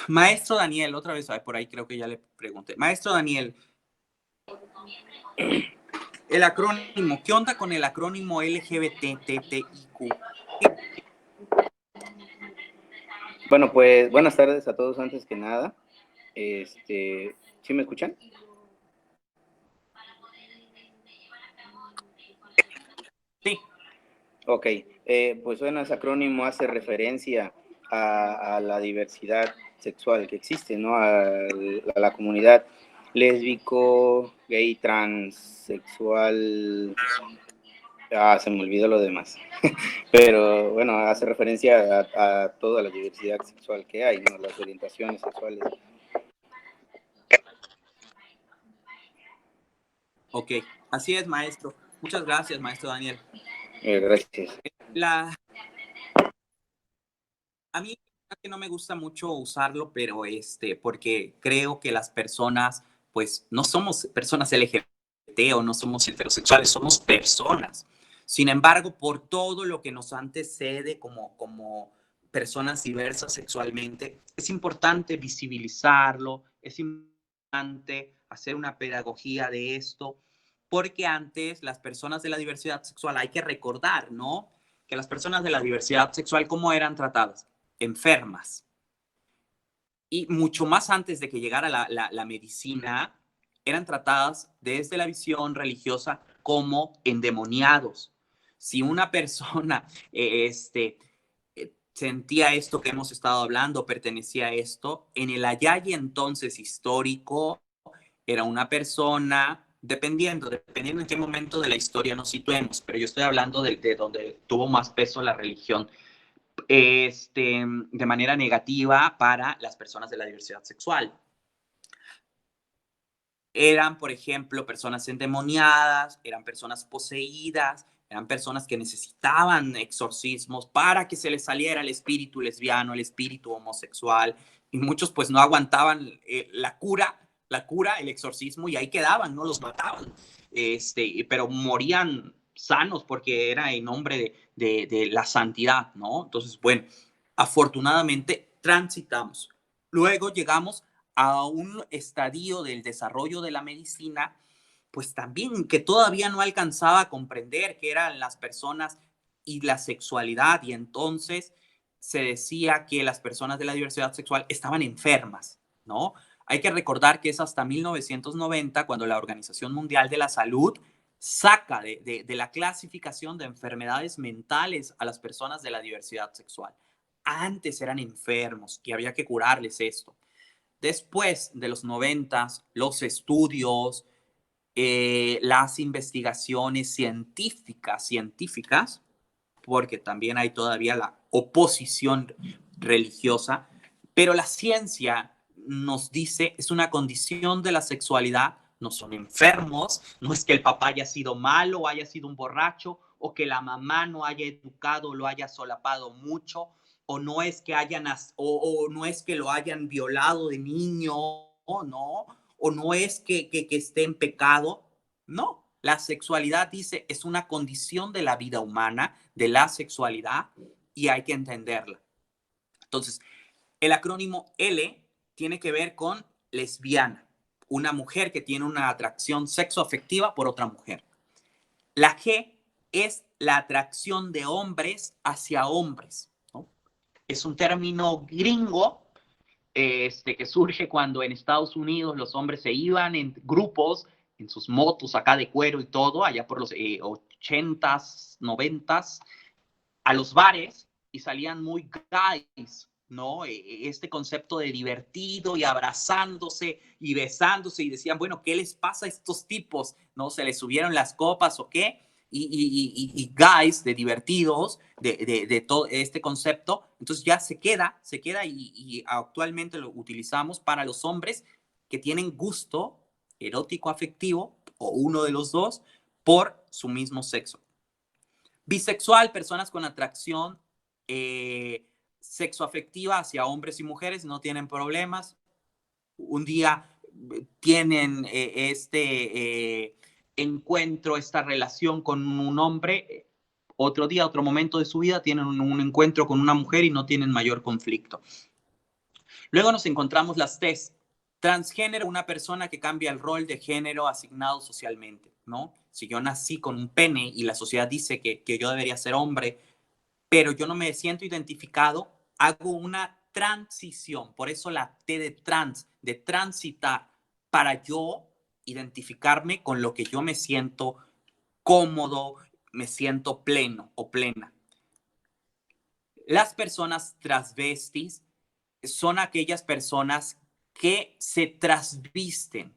Maestro Daniel, otra vez, por ahí creo que ya le pregunté. Maestro Daniel, el acrónimo, ¿qué onda con el acrónimo LGBTTIQ? Bueno, pues buenas tardes a todos antes que nada. ¿Sí me escuchan? Sí. Ok, pues bueno, ese acrónimo hace referencia a la diversidad sexual que existe, ¿no? A la comunidad lésbico, gay, transexual. Se me olvidó lo demás. Pero bueno, hace referencia a toda la diversidad sexual que hay, ¿no? Las orientaciones sexuales. Ok, así es, maestro. Muchas gracias, maestro Daniel. Gracias. A mí que no me gusta mucho usarlo, pero porque creo que las personas, pues, no somos personas LGBT o no somos heterosexuales, somos personas. Sin embargo, por todo lo que nos antecede como personas diversas sexualmente, es importante visibilizarlo, es importante hacer una pedagogía de esto, porque antes las personas de la diversidad sexual, hay que recordar, ¿no? Que las personas de la diversidad sexual, ¿cómo eran tratadas? Enfermas. Y mucho más antes de que llegara la medicina, eran tratadas desde la visión religiosa como endemoniados. Si una persona sentía esto que hemos estado hablando, pertenecía a esto, en el allá y entonces histórico, era una persona, dependiendo en qué momento de la historia nos situemos, pero yo estoy hablando de donde tuvo más peso la religión, de manera negativa para las personas de la diversidad sexual. Eran, por ejemplo, personas endemoniadas, eran personas poseídas, eran personas que necesitaban exorcismos para que se les saliera el espíritu lesbiano, el espíritu homosexual, y muchos pues no aguantaban la cura, el exorcismo, y ahí quedaban, no los mataban, pero morían sanos porque era en nombre de la santidad, ¿no? Entonces, bueno, afortunadamente transitamos. Luego llegamos a un estadio del desarrollo de la medicina, pues también que todavía no alcanzaba a comprender qué eran las personas y la sexualidad, y entonces se decía que las personas de la diversidad sexual estaban enfermas, ¿no? Hay que recordar que es hasta 1990 cuando la Organización Mundial de la Salud saca de la clasificación de enfermedades mentales a las personas de la diversidad sexual. Antes eran enfermos y había que curarles esto. Después de los 90, los estudios, las investigaciones científicas, porque también hay todavía la oposición religiosa, pero la ciencia nos dice es una condición de la sexualidad, no son enfermos, no es que el papá haya sido malo o haya sido un borracho, o que la mamá no haya educado o lo haya solapado mucho, o no es que no es que lo hayan violado de niño, ¿no? O no es que esté en pecado. No, la sexualidad, dice, es una condición de la vida humana, de la sexualidad, y hay que entenderla. Entonces, el acrónimo L tiene que ver con lesbiana, una mujer que tiene una atracción sexoafectiva por otra mujer. La G es la atracción de hombres hacia hombres, ¿no? Es un término gringo que surge cuando en Estados Unidos los hombres se iban en grupos, en sus motos acá de cuero y todo, allá por los 80s, 90s, a los bares, y salían muy guys, ¿no? Este concepto de divertido y abrazándose y besándose, y decían, bueno, ¿qué les pasa a estos tipos? ¿No? ¿Se les subieron las copas o qué? Y guys, de divertidos, de todo este concepto. Entonces ya se queda y actualmente lo utilizamos para los hombres que tienen gusto erótico afectivo, o uno de los dos, por su mismo sexo. Bisexual, personas con atracción sexoafectiva hacia hombres y mujeres, no tienen problemas. Un día tienen encuentro, esta relación con un hombre, otro día, otro momento de su vida, tienen un encuentro con una mujer y no tienen mayor conflicto. Luego nos encontramos las T's. Transgénero, una persona que cambia el rol de género asignado socialmente, ¿no? Si yo nací con un pene y la sociedad dice que yo debería ser hombre, pero yo no me siento identificado, hago una transición. Por eso la T de trans, de transitar, para yo identificarme con lo que yo me siento cómodo, me siento pleno o plena. Las personas transvestis son aquellas personas que se trasvisten,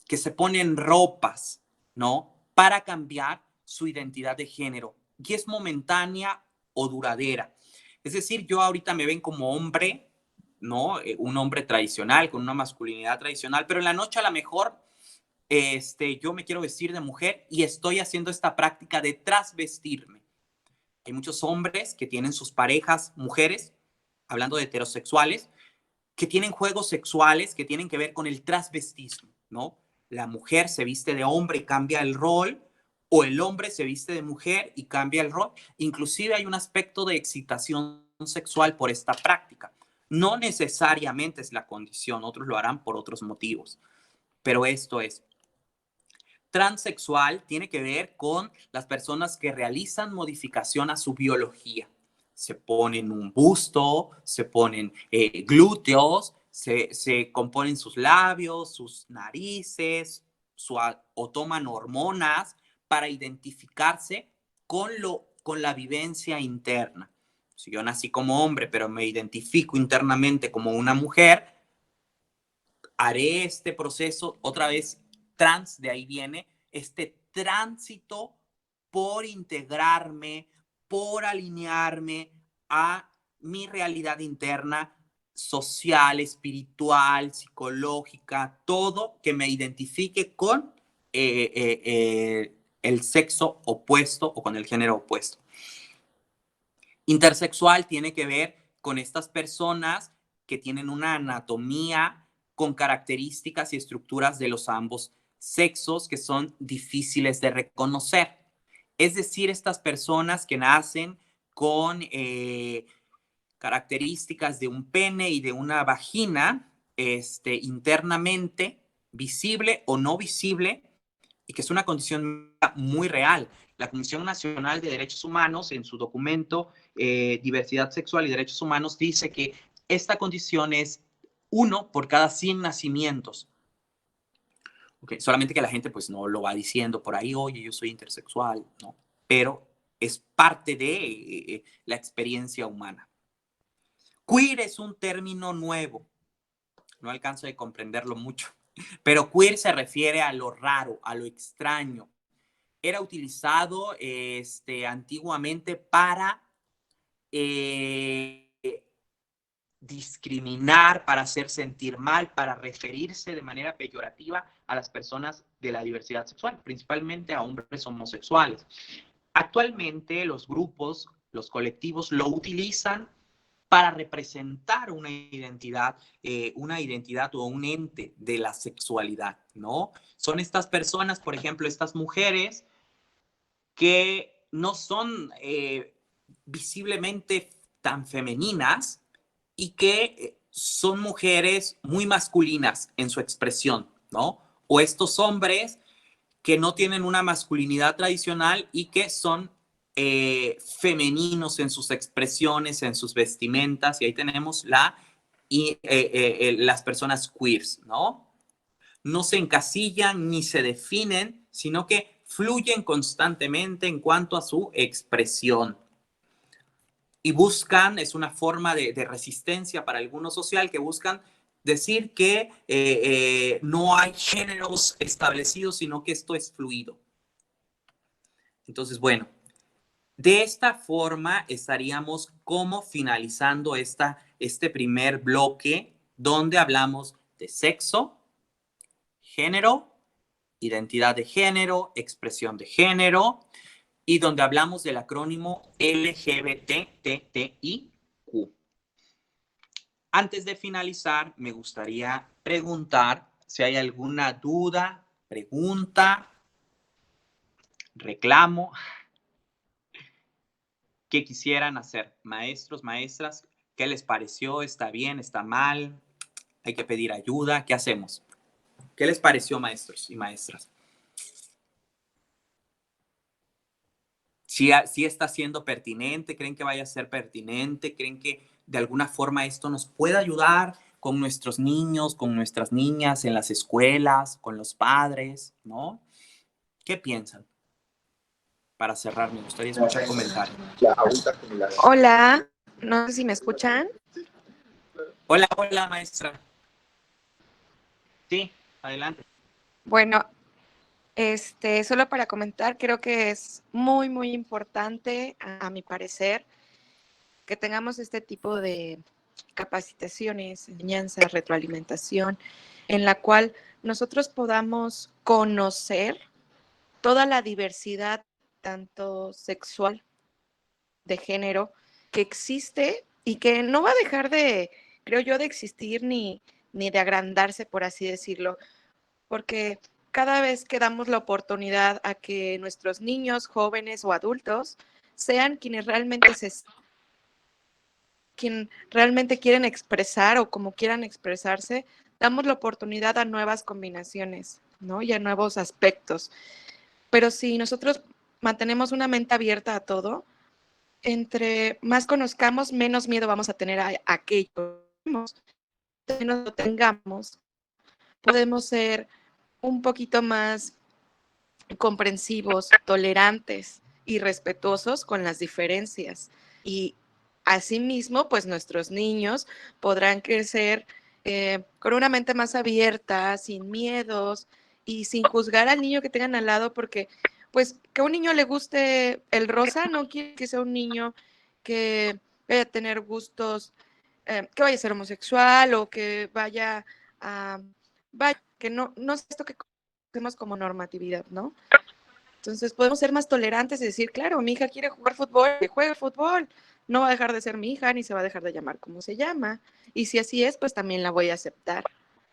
que se ponen ropas, ¿no? Para cambiar su identidad de género, y es momentánea o duradera. Es decir, yo ahorita me ven como hombre, ¿no? Un hombre tradicional, con una masculinidad tradicional, pero en la noche a lo mejor yo me quiero vestir de mujer y estoy haciendo esta práctica de trasvestirme. Hay muchos hombres que tienen sus parejas mujeres hablando de heterosexuales, que tienen juegos sexuales que tienen que ver con el transvestismo, ¿no? La mujer se viste de hombre y cambia el rol, o el hombre se viste de mujer y cambia el rol. Inclusive hay un aspecto de excitación sexual por esta práctica. No necesariamente es la condición, otros lo harán por otros motivos, pero esto es. Transexual tiene que ver con las personas que realizan modificación a su biología. Se ponen un busto, se ponen glúteos, se componen sus labios, sus narices, o toman hormonas para identificarse con la vivencia interna. Si yo nací como hombre, pero me identifico internamente como una mujer, haré este proceso otra vez trans, de ahí viene este tránsito por integrarme, por alinearme a mi realidad interna, social, espiritual, psicológica, todo que me identifique con el sexo opuesto o con el género opuesto. Intersexual tiene que ver con estas personas que tienen una anatomía con características y estructuras de los ambos sexos que son difíciles de reconocer. Es decir, estas personas que nacen con características de un pene y de una vagina internamente visible o no visible, y que es una condición muy real. La Comisión Nacional de Derechos Humanos, en su documento Diversidad Sexual y Derechos Humanos, dice que esta condición es 1 por cada 100 nacimientos. Okay, solamente que la gente pues no lo va diciendo por ahí, oye, yo soy intersexual, ¿no? Pero es parte de la experiencia humana. Queer es un término nuevo. No alcanzo a comprenderlo mucho. Pero queer se refiere a lo raro, a lo extraño. Era utilizado antiguamente para discriminar, para hacer sentir mal, para referirse de manera peyorativa a las personas de la diversidad sexual, principalmente a hombres homosexuales. Actualmente los grupos, los colectivos lo utilizan para representar una identidad o un ente de la sexualidad, ¿no? Son estas personas, por ejemplo, estas mujeres que no son visiblemente tan femeninas y que son mujeres muy masculinas en su expresión, ¿no? O estos hombres que no tienen una masculinidad tradicional y que son femeninos en sus expresiones, en sus vestimentas, y ahí tenemos las personas queers, ¿no? No se encasillan ni se definen, sino que fluyen constantemente en cuanto a su expresión. Y buscan, es una forma de resistencia para el mundo social, que buscan decir que no hay géneros establecidos, sino que esto es fluido. Entonces, bueno, de esta forma estaríamos como finalizando este primer bloque, donde hablamos de sexo, género, identidad de género, expresión de género, y donde hablamos del acrónimo LGBTTIQ. Antes de finalizar, me gustaría preguntar si hay alguna duda, pregunta, reclamo que quisieran hacer. Maestros, maestras, ¿qué les pareció? ¿Está bien? ¿Está mal? ¿Hay que pedir ayuda? ¿Qué hacemos? ¿Qué les pareció, maestros y maestras? ¿Sí está siendo pertinente? ¿Creen que vaya a ser pertinente? ¿Creen que de alguna forma esto nos puede ayudar con nuestros niños, con nuestras niñas en las escuelas, con los padres, ¿no? ¿Qué piensan? Para cerrar, me gustaría escuchar comentarios. Hola, no sé si me escuchan. Hola, hola, maestra. Sí, adelante. Bueno, solo para comentar, creo que es muy, muy importante, a mi parecer, que tengamos este tipo de capacitaciones, enseñanza, retroalimentación, en la cual nosotros podamos conocer toda la diversidad, tanto sexual, de género, que existe y que no va a dejar de, creo yo, de existir ni de agrandarse, por así decirlo, porque cada vez que damos la oportunidad a que nuestros niños, jóvenes o adultos sean quien realmente quieren expresar o como quieran expresarse, damos la oportunidad a nuevas combinaciones, ¿no? Y a nuevos aspectos. Pero si nosotros mantenemos una mente abierta a todo, entre más conozcamos, menos miedo vamos a tener a aquello. Menos lo tengamos, podemos ser un poquito más comprensivos, tolerantes y respetuosos con las diferencias. Y asimismo, pues nuestros niños podrán crecer con una mente más abierta, sin miedos y sin juzgar al niño que tengan al lado, porque pues que a un niño le guste el rosa no quiere que sea un niño que vaya a tener gustos, que vaya a ser homosexual o que vaya a, que no es esto que conocemos como normatividad, ¿no? Entonces podemos ser más tolerantes y decir, claro, mi hija quiere jugar fútbol, que juegue fútbol, no va a dejar de ser mi hija, ni se va a dejar de llamar como se llama. Y si así es, pues también la voy a aceptar,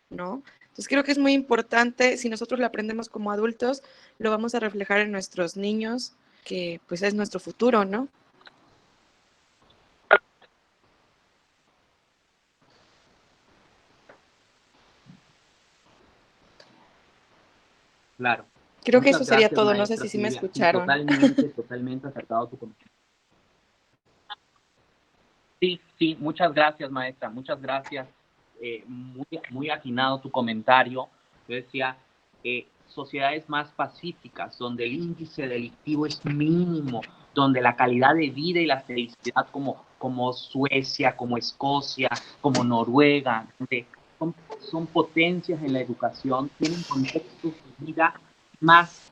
¿no? Entonces creo que es muy importante, si nosotros lo aprendemos como adultos, lo vamos a reflejar en nuestros niños, que pues es nuestro futuro, ¿no? Claro. Creo que Muchas eso sería gracias, todo, no sé maestra si me Silvia. Sí, escucharon. totalmente acertado tu comentario. Sí, muchas gracias, maestra, muchas gracias. Muy atinado tu comentario. Yo decía, sociedades más pacíficas, donde el índice delictivo es mínimo, donde la calidad de vida y la felicidad como Suecia, como Escocia, como Noruega, donde son potencias en la educación, tienen contextos de vida más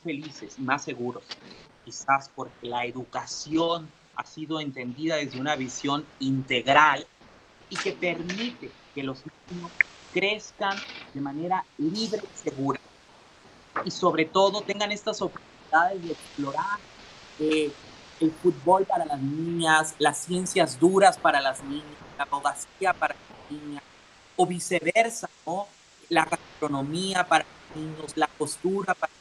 felices y más seguros. Quizás porque la educación ha sido entendida desde una visión integral y que permite que los niños crezcan de manera libre y segura. Y sobre todo tengan estas oportunidades de explorar el fútbol para las niñas, las ciencias duras para las niñas, la abogacía para las niñas, o viceversa, ¿no? La gastronomía para los niños, la costura para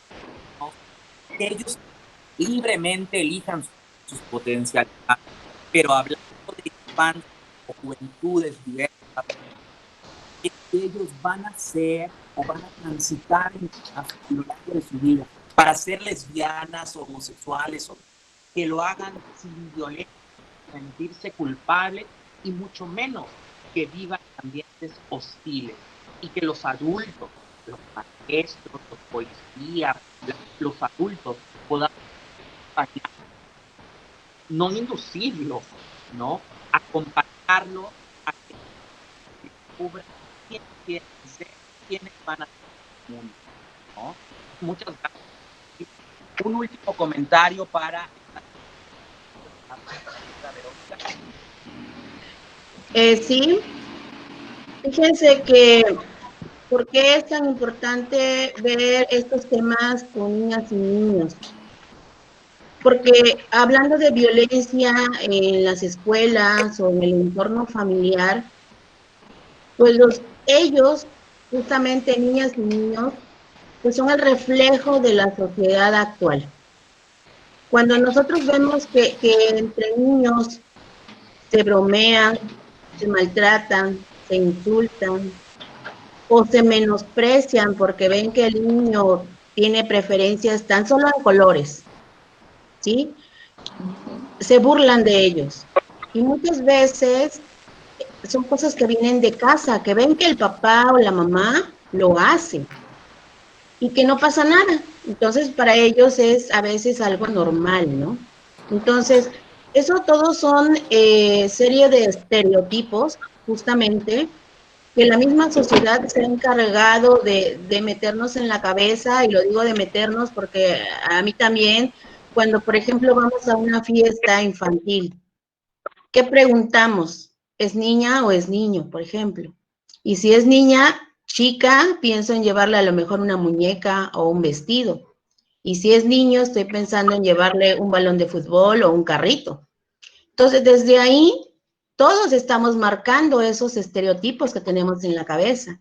los niños, que ellos libremente elijan sus potencialidades, pero hablando de infancia o juventudes diversas, que ellos van a ser o van a transitar a lo largo de su vida para ser lesbianas o homosexuales, o que lo hagan sin violencia, sentirse culpables y mucho menos que vivan en ambientes hostiles, y que los adultos, los maestros, los policías, los adultos puedan no inducirlo, ¿no? Acompañarlo a que descubra quiénes quieren ser, quiénes van a ser el mundo, ¿no? Muchas gracias. Un último comentario para Sí, fíjense que ¿por qué es tan importante ver estos temas con niñas y niños? Porque hablando de violencia en las escuelas o en el entorno familiar, pues ellos, justamente niñas y niños, pues son el reflejo de la sociedad actual. Cuando nosotros vemos que entre niños se bromean, se maltratan, se insultan o se menosprecian porque ven que el niño tiene preferencias tan solo en colores, ¿sí? Se burlan de ellos. Y muchas veces son cosas que vienen de casa, que ven que el papá o la mamá lo hace y que no pasa nada. Entonces, para ellos es a veces algo normal, ¿no? Entonces, eso todos son serie de estereotipos, justamente, que la misma sociedad se ha encargado de meternos en la cabeza, y lo digo de meternos porque a mí también, cuando, por ejemplo, vamos a una fiesta infantil, ¿qué preguntamos? ¿Es niña o es niño, por ejemplo? Y si es niña, chica, pienso en llevarle a lo mejor una muñeca o un vestido. Y si es niño, estoy pensando en llevarle un balón de fútbol o un carrito. Entonces, desde ahí todos estamos marcando esos estereotipos que tenemos en la cabeza.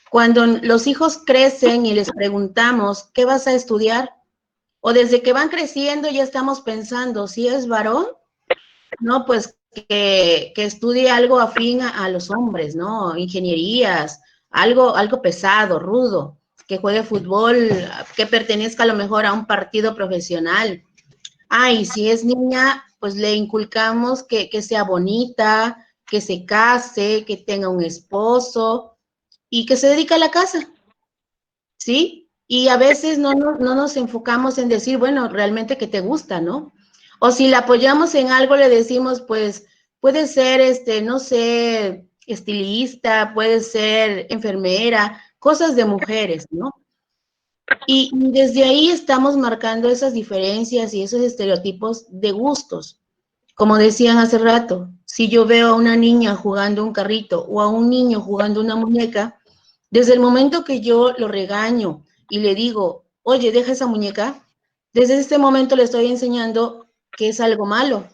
Cuando los hijos crecen y les preguntamos, ¿qué vas a estudiar? O desde que van creciendo ya estamos pensando, si es varón, no, pues que estudie algo afín a los hombres, ¿no? Ingenierías, algo pesado, rudo, que juegue fútbol, que pertenezca a lo mejor a un partido profesional. Ah, y si es niña, pues le inculcamos que sea bonita, que se case, que tenga un esposo y que se dedique a la casa, ¿sí? Y a veces no nos enfocamos en decir, bueno, realmente que te gusta, ¿no? O si la apoyamos en algo, le decimos, pues, puede ser, no sé, estilista, puede ser enfermera, cosas de mujeres, ¿no? Y desde ahí estamos marcando esas diferencias y esos estereotipos de gustos. Como decían hace rato, si yo veo a una niña jugando un carrito o a un niño jugando una muñeca, desde el momento que yo lo regaño y le digo, oye, deja esa muñeca, desde este momento le estoy enseñando que es algo malo.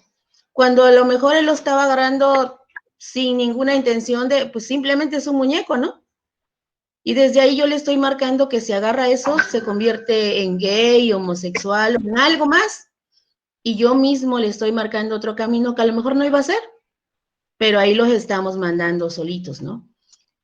Cuando a lo mejor él lo estaba agarrando sin ninguna intención de, pues simplemente es un muñeco, ¿no? Y desde ahí yo le estoy marcando que si agarra eso, se convierte en gay, homosexual, en algo más. Y yo mismo le estoy marcando otro camino que a lo mejor no iba a ser, pero ahí los estamos mandando solitos, ¿no?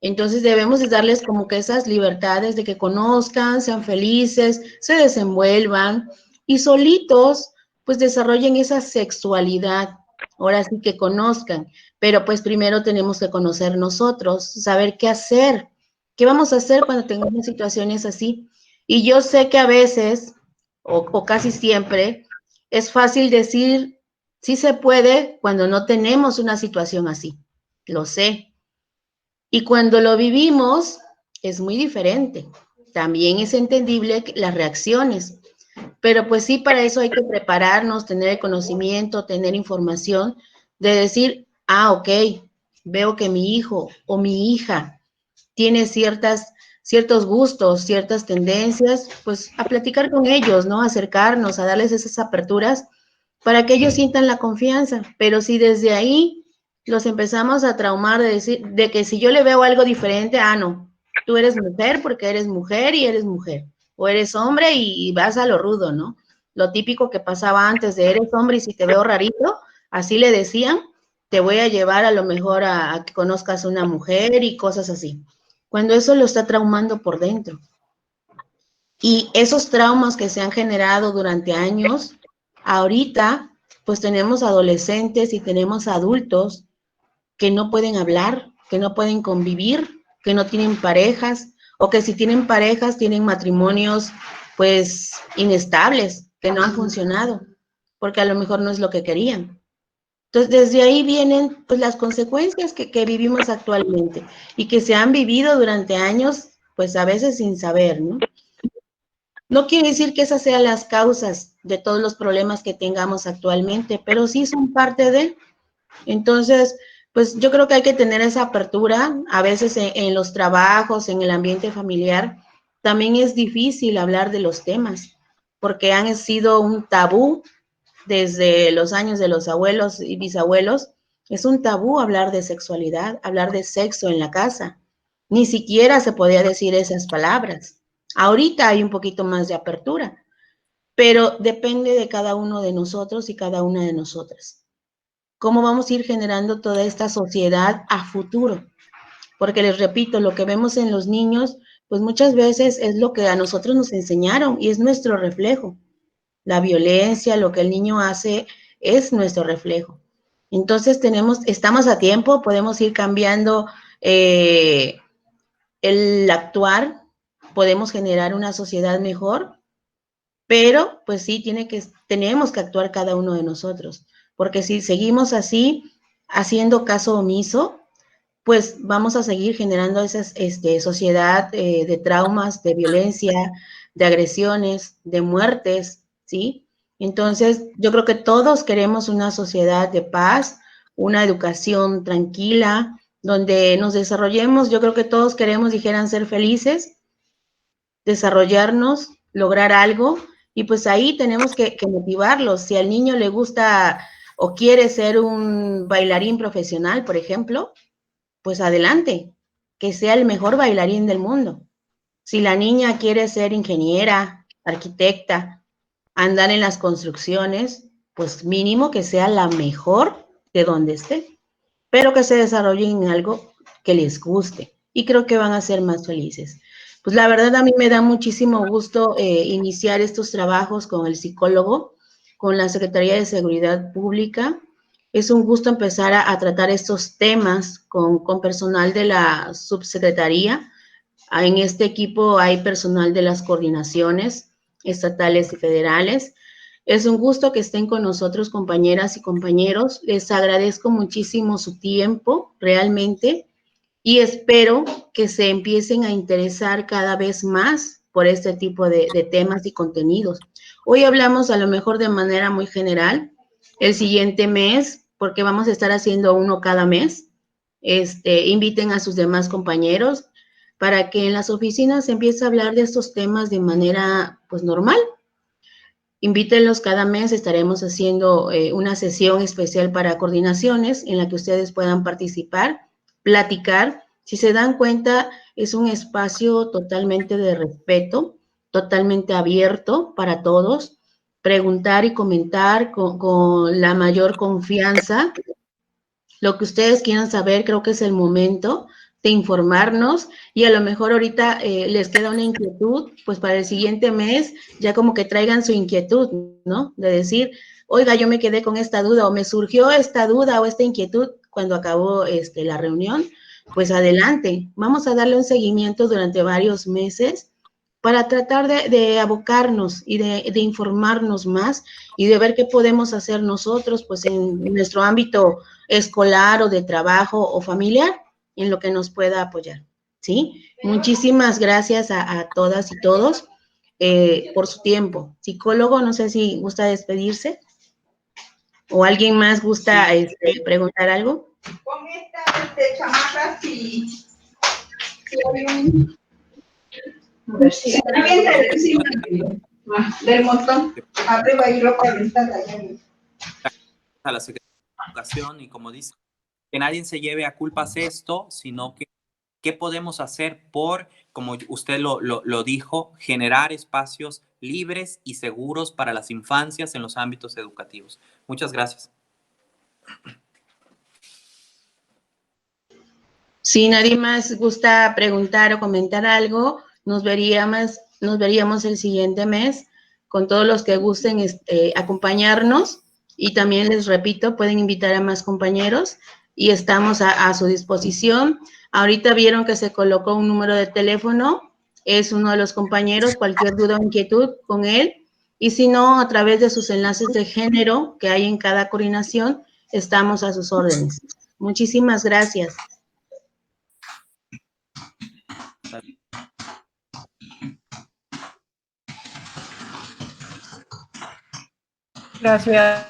Entonces debemos de darles como que esas libertades de que conozcan, sean felices, se desenvuelvan y solitos pues desarrollen esa sexualidad. Ahora sí que conozcan, pero pues primero tenemos que conocer nosotros, saber qué hacer, qué vamos a hacer cuando tengamos situaciones así. Y yo sé que a veces, o casi siempre, es fácil decir sí se puede cuando no tenemos una situación así. Lo sé. Y cuando lo vivimos, es muy diferente. También es entendible las reacciones. Pero pues sí, para eso hay que prepararnos, tener el conocimiento, tener información, de decir, ah, ok, veo que mi hijo o mi hija tiene ciertos gustos, ciertas tendencias, pues a platicar con ellos, ¿no? Acercarnos, a darles esas aperturas para que ellos sientan la confianza. Pero si desde ahí los empezamos a traumar de decir, de que si yo le veo algo diferente, ah, no, tú eres mujer porque eres mujer y eres mujer, o eres hombre y vas a lo rudo, ¿no? Lo típico que pasaba antes de eres hombre y si te veo rarito, así le decían, te voy a llevar a lo mejor a que conozcas una mujer y cosas así. Cuando eso lo está traumando por dentro. Y esos traumas que se han generado durante años, ahorita pues tenemos adolescentes y tenemos adultos que no pueden hablar, que no pueden convivir, que no tienen parejas, o que si tienen parejas tienen matrimonios pues inestables, que no han funcionado, porque a lo mejor no es lo que querían. Entonces, desde ahí vienen pues las consecuencias que vivimos actualmente y que se han vivido durante años, pues a veces sin saber, ¿no? No quiere decir que esas sean las causas de todos los problemas que tengamos actualmente, pero sí son parte de. Entonces, pues yo creo que hay que tener esa apertura. A veces en los trabajos, en el ambiente familiar, también es difícil hablar de los temas, porque han sido un tabú desde los años de los abuelos y bisabuelos. Es un tabú hablar de sexualidad, hablar de sexo en la casa. Ni siquiera se podía decir esas palabras. Ahorita hay un poquito más de apertura, pero depende de cada uno de nosotros y cada una de nosotras. ¿Cómo vamos a ir generando toda esta sociedad a futuro? Porque les repito, lo que vemos en los niños, pues muchas veces es lo que a nosotros nos enseñaron y es nuestro reflejo. La violencia, lo que el niño hace, es nuestro reflejo. Entonces estamos a tiempo, podemos ir cambiando el actuar, podemos generar una sociedad mejor, pero pues sí, tenemos que actuar cada uno de nosotros, porque si seguimos así, haciendo caso omiso, pues vamos a seguir generando esa sociedad de traumas, de violencia, de agresiones, de muertes, ¿sí? Entonces, yo creo que todos queremos una sociedad de paz, una educación tranquila, donde nos desarrollemos. Yo creo que todos queremos, dijeran, ser felices, desarrollarnos, lograr algo, y pues ahí tenemos que motivarlos. Si al niño le gusta o quiere ser un bailarín profesional, por ejemplo, pues adelante, que sea el mejor bailarín del mundo. Si la niña quiere ser ingeniera, arquitecta, andar en las construcciones, pues mínimo que sea la mejor de donde esté, pero que se desarrollen en algo que les guste y creo que van a ser más felices. Pues la verdad a mí me da muchísimo gusto iniciar estos trabajos con el psicólogo, con la Secretaría de Seguridad Pública. Es un gusto empezar a tratar estos temas con personal de la subsecretaría. En este equipo hay personal de las coordinaciones estatales y federales. Es un gusto que estén con nosotros, compañeras y compañeros. Les agradezco muchísimo su tiempo, realmente, y espero que se empiecen a interesar cada vez más por este tipo de temas y contenidos. Hoy hablamos a lo mejor de manera muy general. El siguiente mes, porque vamos a estar haciendo uno cada mes, inviten a sus demás compañeros para que en las oficinas se empiece a hablar de estos temas de manera, pues, normal. Invítenlos cada mes, estaremos haciendo una sesión especial para coordinaciones en la que ustedes puedan participar, platicar. Si se dan cuenta, es un espacio totalmente de respeto, totalmente abierto para todos, preguntar y comentar con la mayor confianza. Lo que ustedes quieran saber, creo que es el momento de informarnos y a lo mejor ahorita les queda una inquietud, pues para el siguiente mes ya como que traigan su inquietud, ¿no? De decir, oiga, yo me quedé con esta duda o me surgió esta duda o esta inquietud cuando acabó la reunión, pues adelante, vamos a darle un seguimiento durante varios meses para tratar de abocarnos y de informarnos más y de ver qué podemos hacer nosotros, pues en nuestro ámbito escolar o de trabajo o familiar, en lo que nos pueda apoyar, ¿sí? Muchísimas gracias a todas y todos por su tiempo. Psicólogo, no sé si gusta despedirse o alguien más gusta preguntar algo. Con estas chamarras y encima del montón, arriba hay ropa aventada. A la Secretaría de Educación y como dice, que nadie se lleve a culpas esto, sino que qué podemos hacer por, como usted lo dijo, generar espacios libres y seguros para las infancias en los ámbitos educativos. Muchas gracias. Si nadie más gusta preguntar o comentar algo, nos veríamos el siguiente mes con todos los que gusten acompañarnos y también les repito, pueden invitar a más compañeros y estamos a su disposición. Ahorita vieron que se colocó un número de teléfono, es uno de los compañeros, cualquier duda o inquietud con él, y si no, a través de sus enlaces de género que hay en cada coordinación, estamos a sus órdenes. Muchísimas gracias. Gracias.